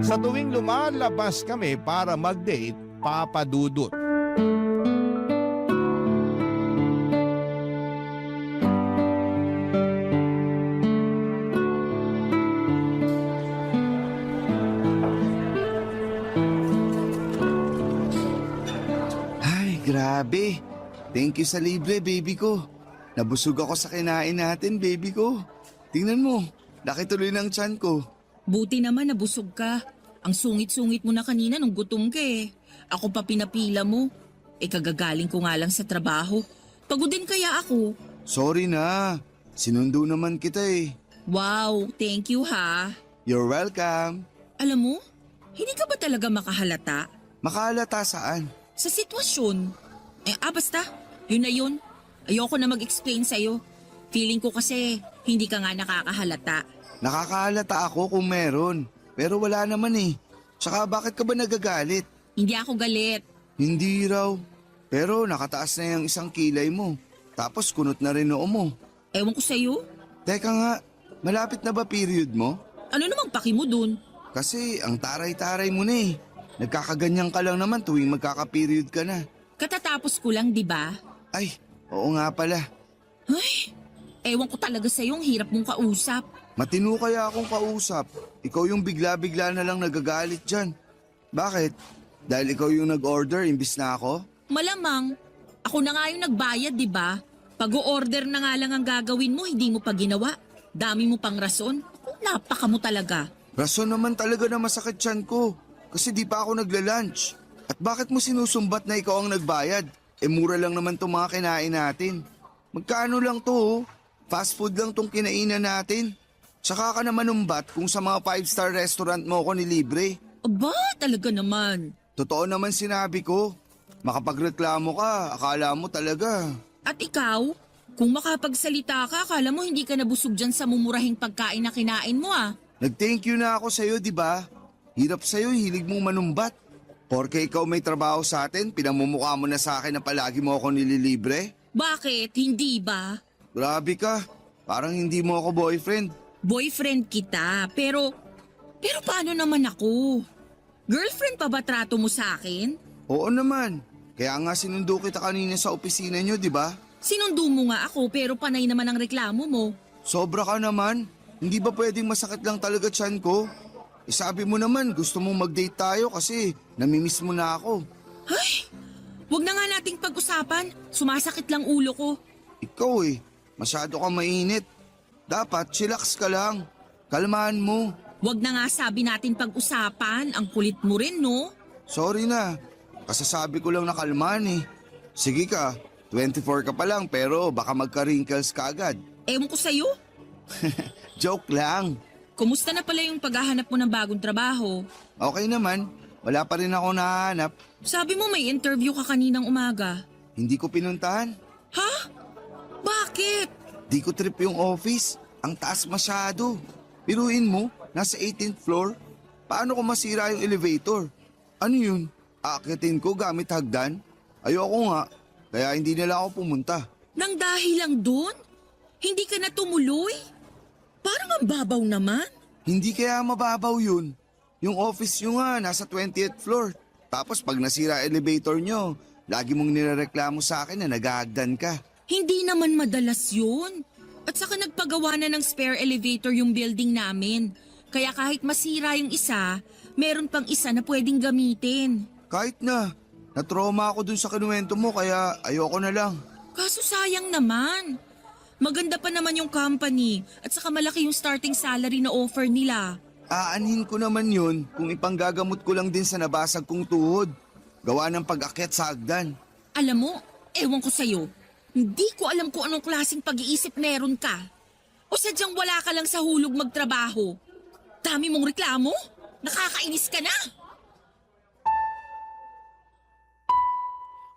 sa tuwing lumalabas kami para mag-date, papadudot. Ay, grabe. Thank you sa libre, baby ko. Nabusog ako sa kinain natin, baby ko. Tingnan mo, laki tuloy ng tiyan ko. Buti naman nabusog ka. Ang sungit-sungit mo na kanina nung gutom ka eh. Ako pa pinapila mo. Kagagaling ko nga lang sa trabaho. Pagod din kaya ako. Sorry na, sinundo naman kita eh. Wow, thank you ha. You're welcome. Alam mo, hindi ka ba talaga makahalata? Makahalata saan? Sa sitwasyon. Basta. Yun na yun. Ayoko na mag-explain sa'yo. Feeling ko kasi hindi ka nga nakakahalata. Nakakahalata ako kung meron. Pero wala naman eh. Tsaka bakit ka ba nagagalit? Hindi ako galit. Hindi raw. Pero nakataas na yung isang kilay mo. Tapos kunot na rin noo mo. Ewan ko sa'yo. Teka nga, malapit na ba period mo? Ano namang paki mo dun? Kasi ang taray-taray mo na eh. Nagkakaganyan ka lang naman tuwing magkaka-period ka na. Katatapos ko lang, di ba? Ay, oo nga pala. Ay, ewan ko talaga sa'yo, ang hirap mong kausap. Matino kaya akong kausap. Ikaw yung bigla-bigla na lang nagagalit dyan. Bakit? Dahil ikaw yung nag-order imbis na ako? Malamang. Ako na nga yung nagbayad, di ba? Pag-o-order na nga lang ang gagawin mo, hindi mo pa ginawa. Dami mo pang rason. Napaka mo talaga. Rason naman talaga na masakit tiyan ko. Kasi di pa ako nagla-lunch. At bakit mo sinusumbat na ikaw ang nagbayad? Mura lang naman itong mga kinain natin. Magkano lang to oh? Fast food lang tong kinainan natin. Tsaka ka naman umbat kung sa mga 5-star restaurant mo ako nilibre. Aba, talaga naman. Totoo naman sinabi ko. Makapagreklamo ka, akala mo talaga. At ikaw, kung makapagsalita ka, akala mo hindi ka nabusog dyan sa mumurahing pagkain na kinain mo ah. Nag-thank you na ako sa'yo, di ba? Hirap sa'yo, hilig mong manumbat. Porke ikaw may trabaho sa atin, pinamumukha mo na sa akin na palagi mo ako nililibre? Bakit? Hindi ba? Grabe ka. Parang hindi mo ako boyfriend. Boyfriend kita, pero paano naman ako? Girlfriend pa ba trato mo sa akin? Oo naman. Kaya nga sinundo kita kanina sa opisina nyo, di ba? Sinundo mo nga ako pero panay naman ang reklamo mo. Sobra ka naman. Hindi ba pwedeng masakit lang talaga tiyan ko? Sabi mo naman gusto mong mag-date tayo kasi namimiss mo na ako. Ay, wag na nga nating pag-usapan. Sumasakit lang ulo ko. Ikaw masyado ka mainit. Dapat chillax ka lang. Kalmahan mo. Wag na nga sabi natin pag-usapan. Ang kulit mo rin, no? Sorry na. Kasasabi ko lang na kalmahan Sige ka, 24 ka pa lang pero baka magka-wrinkles ka agad. Ewan ko sa'yo. Joke lang. Kumusta na pala yung paghahanap mo ng bagong trabaho? Okay naman. Wala pa rin ako nahanap. Sabi mo may interview ka kaninang umaga. Hindi ko pinuntahan. Ha? Bakit? Di ko trip yung office. Ang taas masyado. Piruin mo, nasa 18th floor. Paano ko masira yung elevator? Ano yun? Aakyatin ko gamit hagdan? Ayoko nga. Kaya hindi nila ako pumunta. Nang dahil lang dun? Hindi ka na tumuloy? Parang ang babaw naman. Hindi kaya mababaw yun. Yung office nyo nga, nasa 20th floor. Tapos pag nasira elevator nyo, lagi mong nirereklamo sa akin na naghahagdan ka. Hindi naman madalas yun. At saka nagpagawa na ng spare elevator yung building namin. Kaya kahit masira yung isa, meron pang isa na pwedeng gamitin. Kahit na, natroma ako dun sa kinuwento mo kaya ayoko na lang. Kaso sayang naman. Maganda pa naman yung company at saka malaki yung starting salary na offer nila. Aanhin ko naman yun kung ipanggagamot ko lang din sa nabasag kong tuhod. Gawa ng pag-akyat sa hagdan. Alam mo, ewan ko sa'yo. Hindi ko alam kung anong klaseng pag-iisip meron ka. O sadyang wala ka lang sa hulog magtrabaho. Dami mong reklamo? Nakakainis ka na!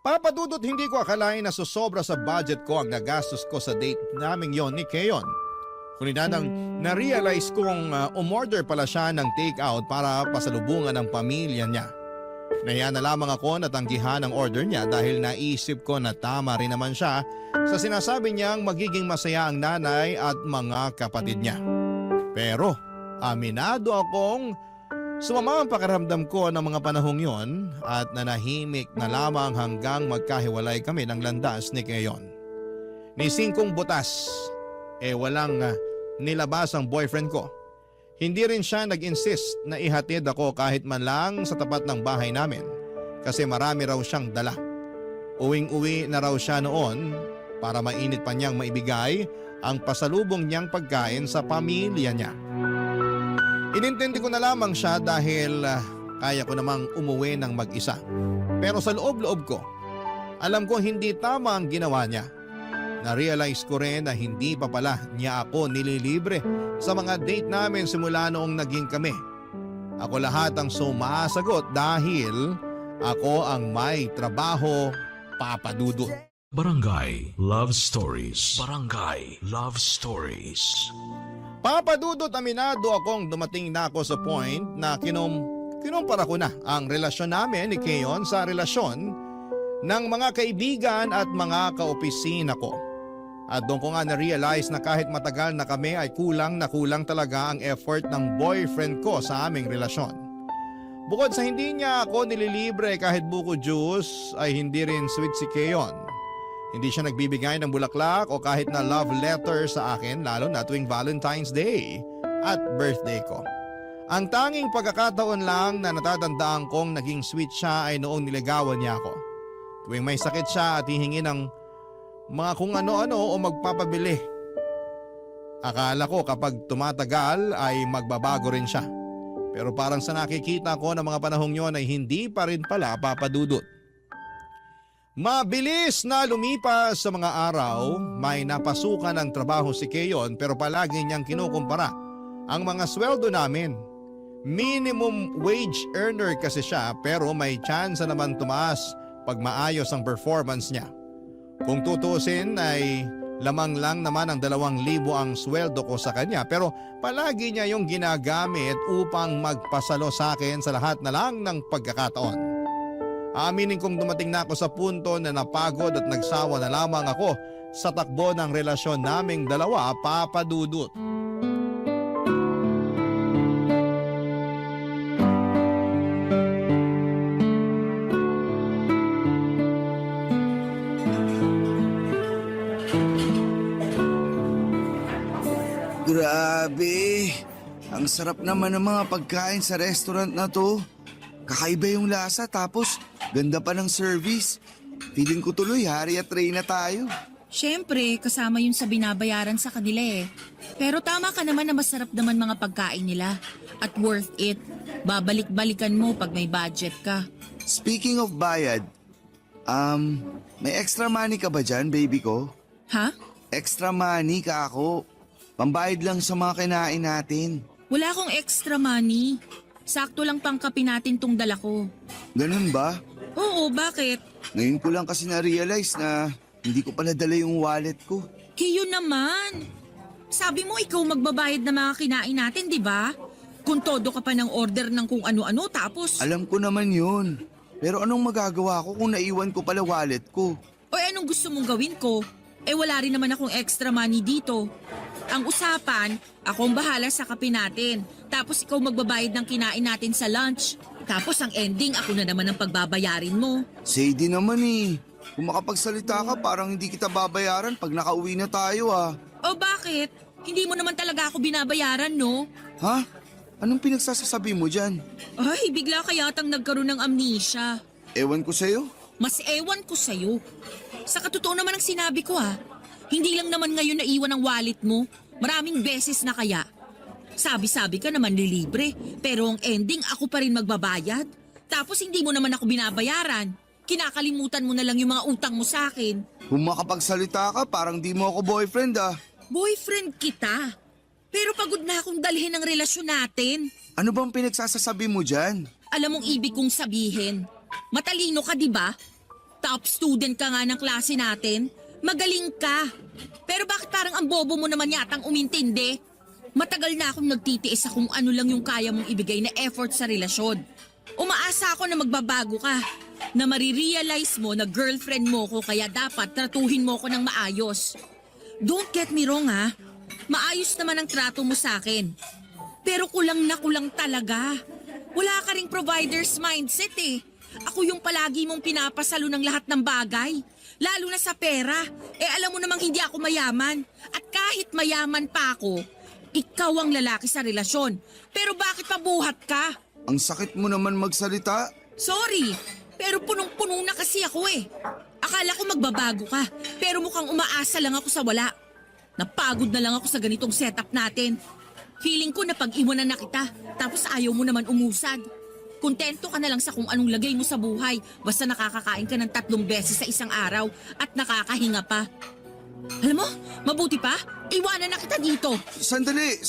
Papadudot, hindi ko akalain na susobra sa budget ko ang nagastos ko sa date naming yon ni Keon. Kunina nang na-realize kong umorder pala siya ng take-out para pasalubungan ng pamilya niya. Nahiya na lamang ako na tanggihan ang order niya dahil naisip ko na tama rin naman siya sa sinasabi niyang magiging masaya ang nanay at mga kapatid niya. Pero aminado akong sumama ang pakiramdam ko ng mga panahong yon at nanahimik na lamang hanggang magkahiwalay kami ng landas ni Keon. Ni singkong butas, walang nilabas ang boyfriend ko. Hindi rin siya nag-insist na ihatid ako kahit man lang sa tapat ng bahay namin kasi marami raw siyang dala. Uwing-uwi na raw siya noon para mainit pa niyang maibigay ang pasalubong niyang pagkain sa pamilya niya. Inintindi ko na lamang siya dahil kaya ko namang umuwi ng mag-isa. Pero sa loob-loob ko, alam ko hindi tama ang ginawa niya. Na-realize ko rin na hindi pa pala niya ako nililibre sa mga date namin simula noong naging kami. Ako lahat ang sumasagot dahil ako ang may trabaho, Papa Dudut. Barangay Love Stories. Barangay Love Stories. Papa Dudut, aminado akong dumating na ako sa point na kinumpara ko na ang relasyon namin ni Keon sa relasyon ng mga kaibigan at mga kaopisina ko. At doon ko nga na-realize na kahit matagal na kami ay kulang na kulang talaga ang effort ng boyfriend ko sa aming relasyon. Bukod sa hindi niya ako nililibre kahit buko juice ay hindi rin sweet si Keon. Hindi siya nagbibigay ng bulaklak o kahit na love letter sa akin lalo na tuwing Valentine's Day at birthday ko. Ang tanging pagkakataon lang na natatandaan kong naging sweet siya ay noong niligawan niya ako. Tuwing may sakit siya at hihingi ng mga kung ano-ano o magpapabili. Akala ko kapag tumatagal ay magbabago rin siya. Pero parang sa nakikita ko ng mga panahong yon ay hindi pa rin pala papadudot. Mabilis na lumipas sa mga araw, may napasukan ng trabaho si Keon pero palagi niyang kinukumpara ang mga sweldo namin. Minimum wage earner kasi siya pero may chance naman tumaas pag maayos ang performance niya. Kung tutusin ay lamang lang naman ang 2,000 ang sweldo ko sa kanya pero palagi niya yung ginagamit upang magpasalo sa akin sa lahat na lang ng pagkakataon. Aaminin kong dumating na ako sa punto na napagod at nagsawa na lamang ako sa takbo ng relasyon naming dalawa, Papa Dudut. Grabe! Ang sarap naman ng mga pagkain sa restaurant na to. Kakaiba yung lasa tapos ganda pa ng service. Feeling ko tuloy hari at reyna tayo. Siyempre, kasama yun sa binabayaran sa kanila eh. Pero tama ka naman na masarap naman mga pagkain nila. At worth it. Babalik-balikan mo pag may budget ka. Speaking of bayad, may extra money ka ba dyan, baby ko? Ha? Extra money ka ako. Pambayad lang sa mga kinain natin. Wala akong extra money. Sakto lang pang kape natin tong dala ko. Ganun ba? Oo, bakit? Ngayon ko lang kasi na-realize na hindi ko pala dala yung wallet ko. Kiyo naman. Sabi mo ikaw magbabayad ng mga kinain natin, di ba? Kung todo ka pa ng order ng kung ano-ano tapos... Alam ko naman yun. Pero anong magagawa ko kung naiwan ko pala wallet ko? O anong gusto mong gawin ko? Eh wala rin naman akong extra money dito. Ang usapan, akong bahala sa kape natin. Tapos ikaw magbabayad ng kinain natin sa lunch. Tapos ang ending, ako na naman ang pagbabayarin mo. Sadie naman eh. Kung makapagsalita ka, parang hindi kita babayaran pag nakauwi na tayo ah. O bakit? Hindi mo naman talaga ako binabayaran, no? Ha? Anong pinagsasasabi mo dyan? Ay, bigla ka yatang nagkaroon ng amnesia. Ewan ko sa'yo. Mas ewan ko sa'yo. Sa katotoo naman ang sinabi ko ha. Hindi lang naman ngayon naiwan ang wallet mo. Maraming beses na kaya. Sabi-sabi ka naman nilibre, pero ang ending ako pa rin magbabayad. Tapos hindi mo naman ako binabayaran. Kinakalimutan mo na lang yung mga utang mo sa akin. Kung makapagsalita ka, parang di mo ako boyfriend ah. Boyfriend kita. Pero pagod na akong dalhin ang relasyon natin. Ano bang pinagsasasabi mo dyan? Alam mong ibig kong sabihin. Matalino ka, di ba? Top student ka nga ng klase natin. Magaling ka. Pero bakit parang ang bobo mo naman yatang umintindi? Matagal na akong nagtitiis sa kung ano lang yung kaya mong ibigay na effort sa relasyon. Umaasa ako na magbabago ka. Na marirealize mo na girlfriend mo ko kaya dapat tratuhin mo ko ng maayos. Don't get me wrong ha. Maayos naman ang trato mo sa akin. Pero kulang na kulang talaga. Wala ka ring provider's mindset eh. Ako yung palagi mong pinapasalo ng lahat ng bagay. Lalo na sa pera. Eh alam mo namang hindi ako mayaman. At kahit mayaman pa ako, ikaw ang lalaki sa relasyon. Pero bakit pabuhat ka? Ang sakit mo naman magsalita. Sorry, pero punong-puno na kasi ako eh. Akala ko magbabago ka, pero mukhang umaasa lang ako sa wala. Napagod na lang ako sa ganitong setup natin. Feeling ko na pag-iwanan na kita, tapos ayaw mo naman umusad. Kontento ka na lang sa kung anong lagay mo sa buhay, basta nakakakain ka ng 3 beses sa isang araw at nakakahinga pa. Alam mo, mabuti pa, iwanan na kita dito. Sandali!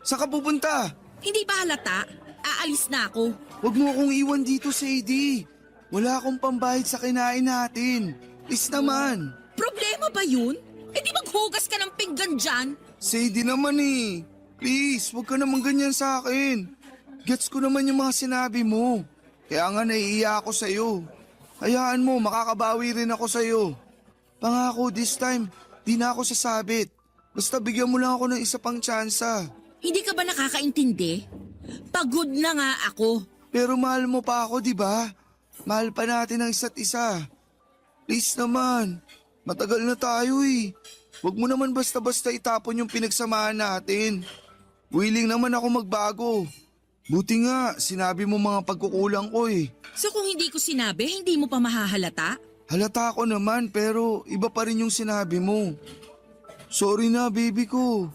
Saan ka pupunta? Hindi ba halata? Aalis na ako. Huwag mo akong iwan dito, Sadie. Wala akong pambayad sa kinain natin. Please naman. Problema ba yun? Eh di maghugas ka ng pinggan dyan. Sadie naman eh. Please, huwag ka naman ganyan sa akin. Gets ko naman yung mga sinabi mo. Kaya nga naiiya ako sa'yo. Hayaan mo, makakabawi rin ako sa'yo. Pangako, this time, di na ako sasabit. Basta bigyan mo lang ako ng isa pang tsansa. Hindi ka ba nakakaintindi? Pagod na nga ako. Pero mahal mo pa ako, di ba? Mahal pa natin ang isa't isa. Please naman, matagal na tayo eh. Huwag mo naman basta-basta itapon yung pinagsamahan natin. Willing naman ako magbago. Buti nga, sinabi mo mga pagkukulang ko eh. So kung hindi ko sinabi, hindi mo pa mahahalata? Halata ko naman pero iba pa rin yung sinabi mo. Sorry na baby ko.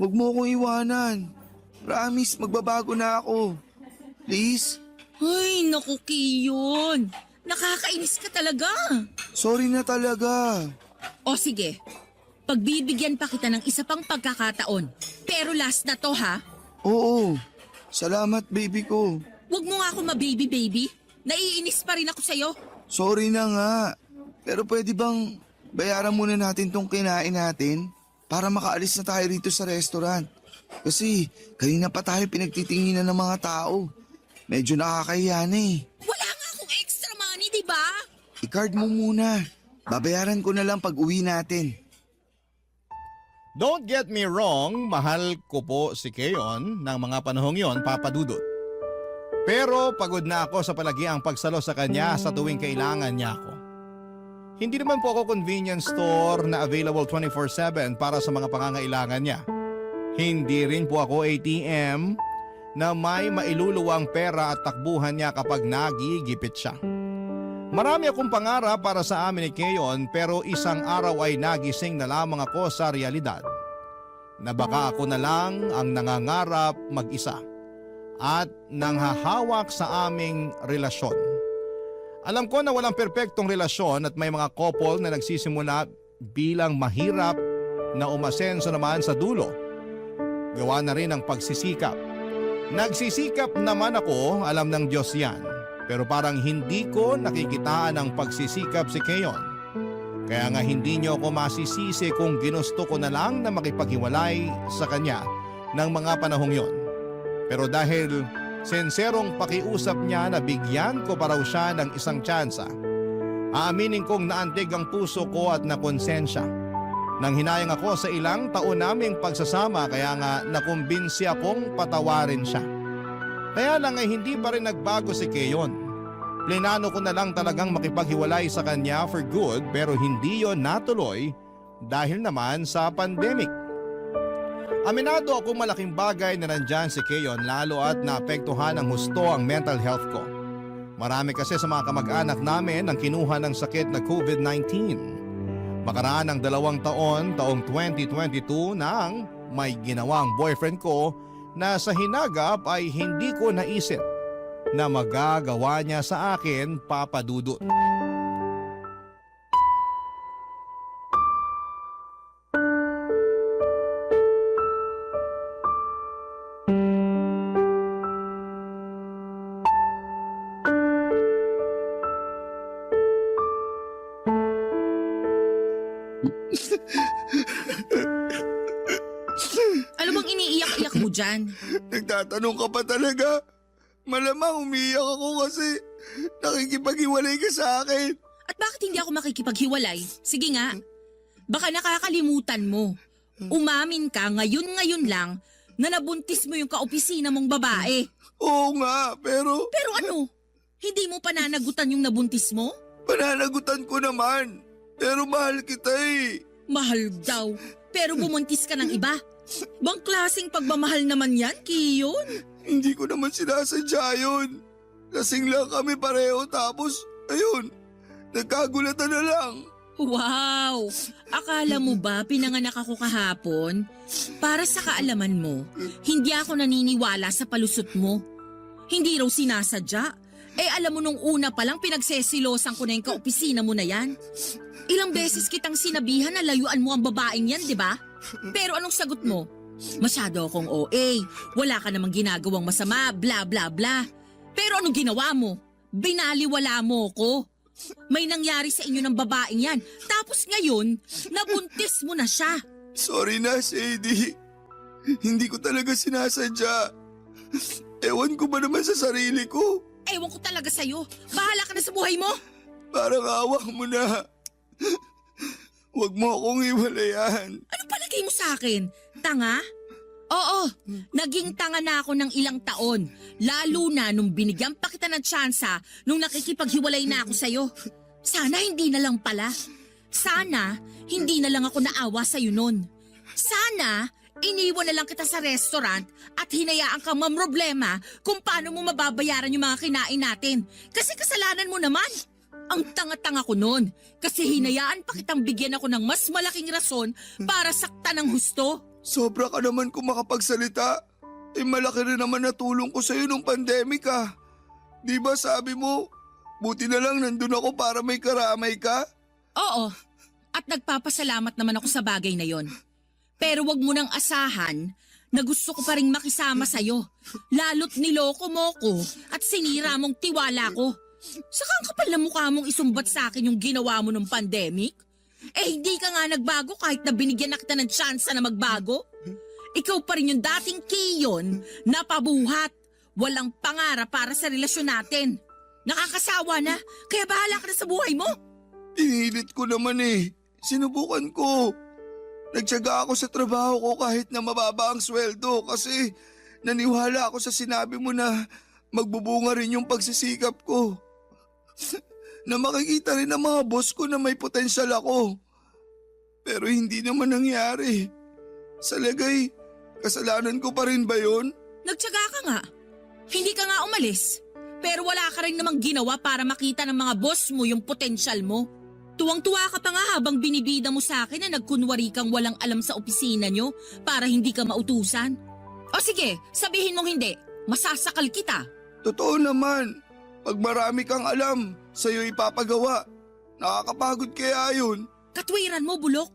Huwag mo akong iwanan. Promise, magbabago na ako. Please? Ay, naku Kiyon. Nakakainis ka talaga. Sorry na talaga. O sige, pagbibigyan pa kita ng isa pang pagkakataon. Pero last na to ha. Oo, salamat baby ko. Huwag mo nga ako ma-baby-baby. Naiinis pa rin ako sa'yo. Sorry na nga. Pero pwede bang bayaran muna natin tong kinain natin para makaalis na tayo rito sa restaurant? Kasi kanina pa tayo pinagtitinginan ng mga tao. Medyo nakakahiya na eh. Wala nga akong extra money, di ba? I-card mo muna. Babayaran ko na lang pag uwi natin. Don't get me wrong, mahal ko po si Keon ng mga panahong yon, Papa Dudut. Pero pagod na ako sa palagiang pagsalo sa kanya sa tuwing kailangan niya ako. Hindi naman po ako convenience store na available 24/7 para sa mga pangangailangan niya. Hindi rin po ako ATM na may mailuluwang pera at takbuhan niya kapag nagigipit siya. Marami akong pangarap para sa amin ni Keon pero isang araw ay nagising na lamang ako sa realidad na baka ako na lang ang nangangarap mag-isa at nanghahawak sa aming relasyon. Alam ko na walang perpektong relasyon at may mga couple na nagsisimula bilang mahirap na umasenso naman sa dulo. Gawa na rin ang pagsisikap. Nagsisikap naman ako, alam ng Diyos yan. Pero parang hindi ko nakikitaan ang pagsisikap si Keon. Kaya nga hindi niyo ako masisisi kung ginusto ko na lang na makipaghiwalay sa kanya ng mga panahong yon. Pero dahil senserong pakiusap niya na bigyan ko pa raw siya ng isang tsansa, aaminin kong naantig ang puso ko at nakonsensya. Nang hinayang ako sa ilang taon naming pagsasama kaya nga nakumbinsi akong patawarin siya. Kaya lang ay hindi pa rin nagbago si Keon. Plinano ko na lang talagang makipaghiwalay sa kanya for good pero hindi yon natuloy dahil naman sa pandemic. Aminado ako malaking bagay na nandyan si Keon lalo at naapektuhan ng husto ang mental health ko. Marami kasi sa mga kamag-anak namin ang kinuha ng sakit na COVID-19. Makaraan ng 2 taon, taong 2022 nang may ginawang boyfriend ko na sa hinagap ay hindi ko naisip na magagawa niya sa akin, Papa Dudut. Ano bang iniiyak-iyak mo dyan? Nagtatanong ka pa talaga? Malamang umiyak ako kasi nakikipaghiwalay ka sa akin. At bakit hindi ako makikipaghiwalay? Sige nga. Baka nakakalimutan mo. Umamin ka ngayon lang na nabuntis mo yung kaopisina mong babae. Oo nga, pero Pero ano? Hindi mo pananagutan yung nabuntis mo? pananagutan ko naman. Pero mahal kita eh. Mahal daw. Pero bumuntis ka ng iba. Bang klaseng pagmamahal naman yan, Kiyon? Hindi ko naman sinasadya yun. Lasing lang kami pareho tapos, ayun, nagkagulatan na lang. Wow! Akala mo ba pinanganak ako kahapon? Para sa kaalaman mo, hindi ako naniniwala sa palusot mo. Hindi raw sinasadya. Alam mo nung una pa lang pinagsesilosan ko na yung kaopisina mo na yan. Ilang beses kitang sinabihan na layuan mo ang babaeng yan, di ba? Pero anong sagot mo? Masyado akong OA, wala ka namang ginagawang masama, bla bla bla. Pero anong ginawa mo? Binaliwala mo ko. May nangyari sa inyo ng babaeng yan. Tapos ngayon, nabuntis mo na siya. Sorry na, Sadie. Hindi ko talaga sinasadya. Ewan ko ba naman sa sarili ko? Ewan ko talaga sa'yo. Bahala ka na sa buhay mo. Parang awa mo na. Huwag mo akong iwalayan. Ano palagay mo sa akin? Tanga? Oo, naging tanga na ako ng ilang taon. Lalo na nung binigyan pa kita ng tsansa nung nakikipaghiwalay na ako sa'yo. Sana hindi na lang pala. Sana hindi na lang ako naawa sa'yo nun. Sana iniwan na lang kita sa restaurant at hinayaan kang mamroblema kung paano mo mababayaran yung mga kinain natin. Kasi kasalanan mo naman. Ang tanga-tanga ko nun kasi hinayaan pa kitang bigyan ako ng mas malaking rason para saktan ng husto. Sobra ka naman kung makapagsalita. Malaki rin naman natulong ko sa'yo nung pandemic ah. Di ba sabi mo, buti na lang nandun ako para may karamay ka? Oo, at nagpapasalamat naman ako sa bagay na yon. Pero wag mo nang asahan na gusto ko pa rin makisama sa'yo. Lalo't niloko mo ko at sinira mong tiwala ko. Saka ang kapal na mukha mong isumbat sa akin yung ginawa mo nung pandemic. Hindi ka nga nagbago kahit na binigyan na kita ng tsansa na magbago. Ikaw pa rin yung dating Kiyon na pabuhat. Walang pangarap para sa relasyon natin. Nakakasawa na, kaya bahala ka na sa buhay mo. Pinilit ko naman eh. Sinubukan ko. Nagtiyaga ako sa trabaho ko kahit na mababa ang sweldo kasi naniwala ako sa sinabi mo na magbubunga rin yung pagsisikap ko. Na makikita rin ng mga boss ko na may potensyal ako. Pero hindi naman nangyari. Sa lagay, kasalanan ko pa rin ba yun? Nagtiyaga ka nga. Hindi ka nga umalis. Pero wala ka rin namang ginawa para makita ng mga boss mo yung potensyal mo. Tuwang-tuwa ka pa nga habang binibida mo sa akin na nagkunwari kang walang alam sa opisina nyo para hindi ka mautusan. O sige, sabihin mong hindi. Masasakal kita. Totoo naman. Pag marami kang alam, sa'yo ipapagawa. Nakakapagod kaya yun. Katwiran mo, bulok.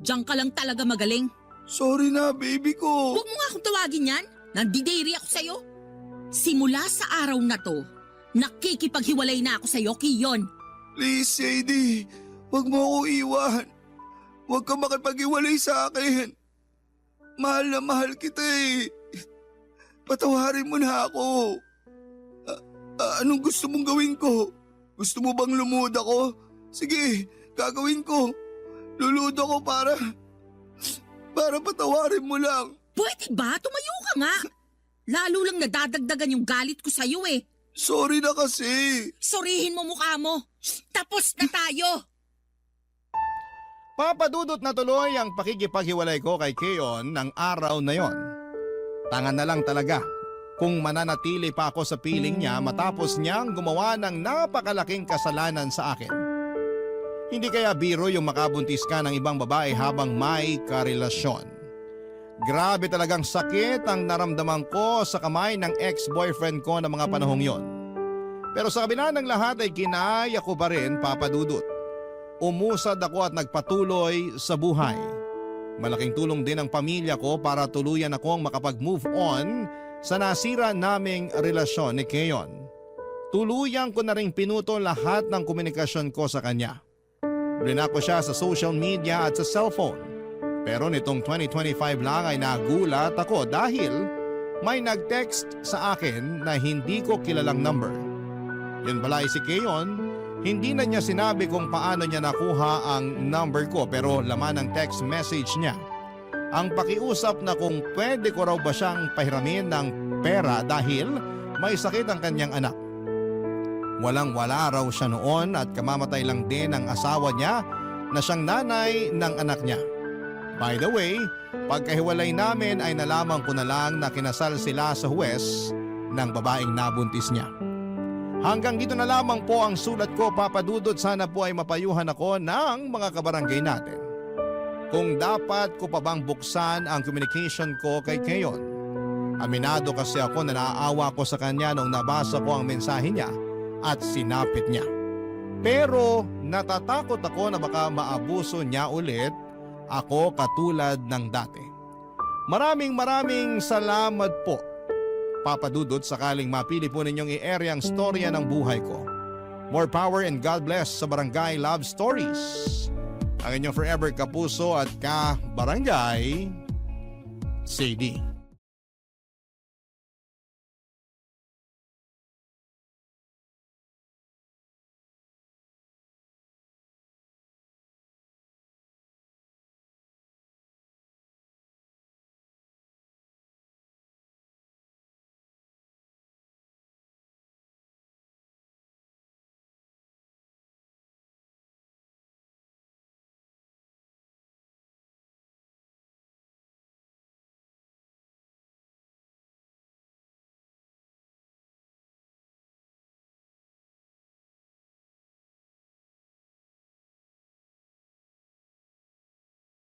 Diyan ka lang talaga magaling. Sorry na, baby ko. Huwag mo nga akong tawagin yan. Nandidiri ako sa'yo. Simula sa araw na to, nakikipaghiwalay na ako sa'yo, Kiyon. Please, Sadie. Huwag mo ako iwan. Huwag ka makipag-iwalay sa akin. Mahal na mahal kita eh. Patawarin mo na ako. Anong gusto mong gawin ko? Gusto mo bang lumuda ko? Sige, gagawin ko. Luluda ko para patawarin mo lang. Pwede ba? Tumayo ka nga. Lalo lang nadadagdagan yung galit ko sa'yo eh. Sorry na kasi. Sorihin mo mukha mo. Tapos na tayo. Papadudot na tuloy ang pakikipaghiwalay ko kay Keon ng araw na yon. Tangan na lang talaga kung mananatili pa ako sa piling niya matapos niyang gumawa ng napakalaking kasalanan sa akin. Hindi kaya biro yung makabuntis ka ng ibang babae habang may karelasyon. Grabe talagang sakit ang naramdaman ko sa kamay ng ex-boyfriend ko ng mga panahong yon. Pero sa kabila ng lahat ay kinaya ko pa rin, Papa Dudut. Umusad ako at nagpatuloy sa buhay. Malaking tulong din ang pamilya ko para tuluyan akong makapag-move on sa nasira naming relasyon ni Keon. Tuluyan ko na rin pinuto lahat ng komunikasyon ko sa kanya. Blinak ko siya sa social media at sa cellphone. Pero nitong 2025 lang ay nagulat ako dahil may nag-text sa akin na hindi ko kilalang number. Yun pala ay si Keon, hindi na niya sinabi kung paano niya nakuha ang number ko pero laman ng text message niya. Ang pakiusap na kung pwede ko raw ba siyang pahiramin ng pera dahil may sakit ang kanyang anak. Walang-wala raw siya noon at kamamatay lang din ang asawa niya na siyang nanay ng anak niya. By the way, pagkahiwalay namin ay nalaman ko na lang na kinasal sila sa huwes ng babaeng nabuntis niya. Hanggang dito na lamang po ang sulat ko, Papa Dudut. Sana po ay mapayuhan ako ng mga kabarangay natin. Kung dapat ko pa bang buksan ang communication ko kay Keon. Aminado kasi ako na naaawa ko sa kanya nung nabasa ko ang mensahe niya at sinapit niya. Pero natatakot ako na baka maabuso niya ulit ako katulad ng dati. Maraming salamat po, Papa Dudut, sakaling mapili po ninyong i-ere ang storya ng buhay ko. More power and God bless sa Barangay Love Stories. Ang inyong forever kapuso at ka-barangay, Sadie.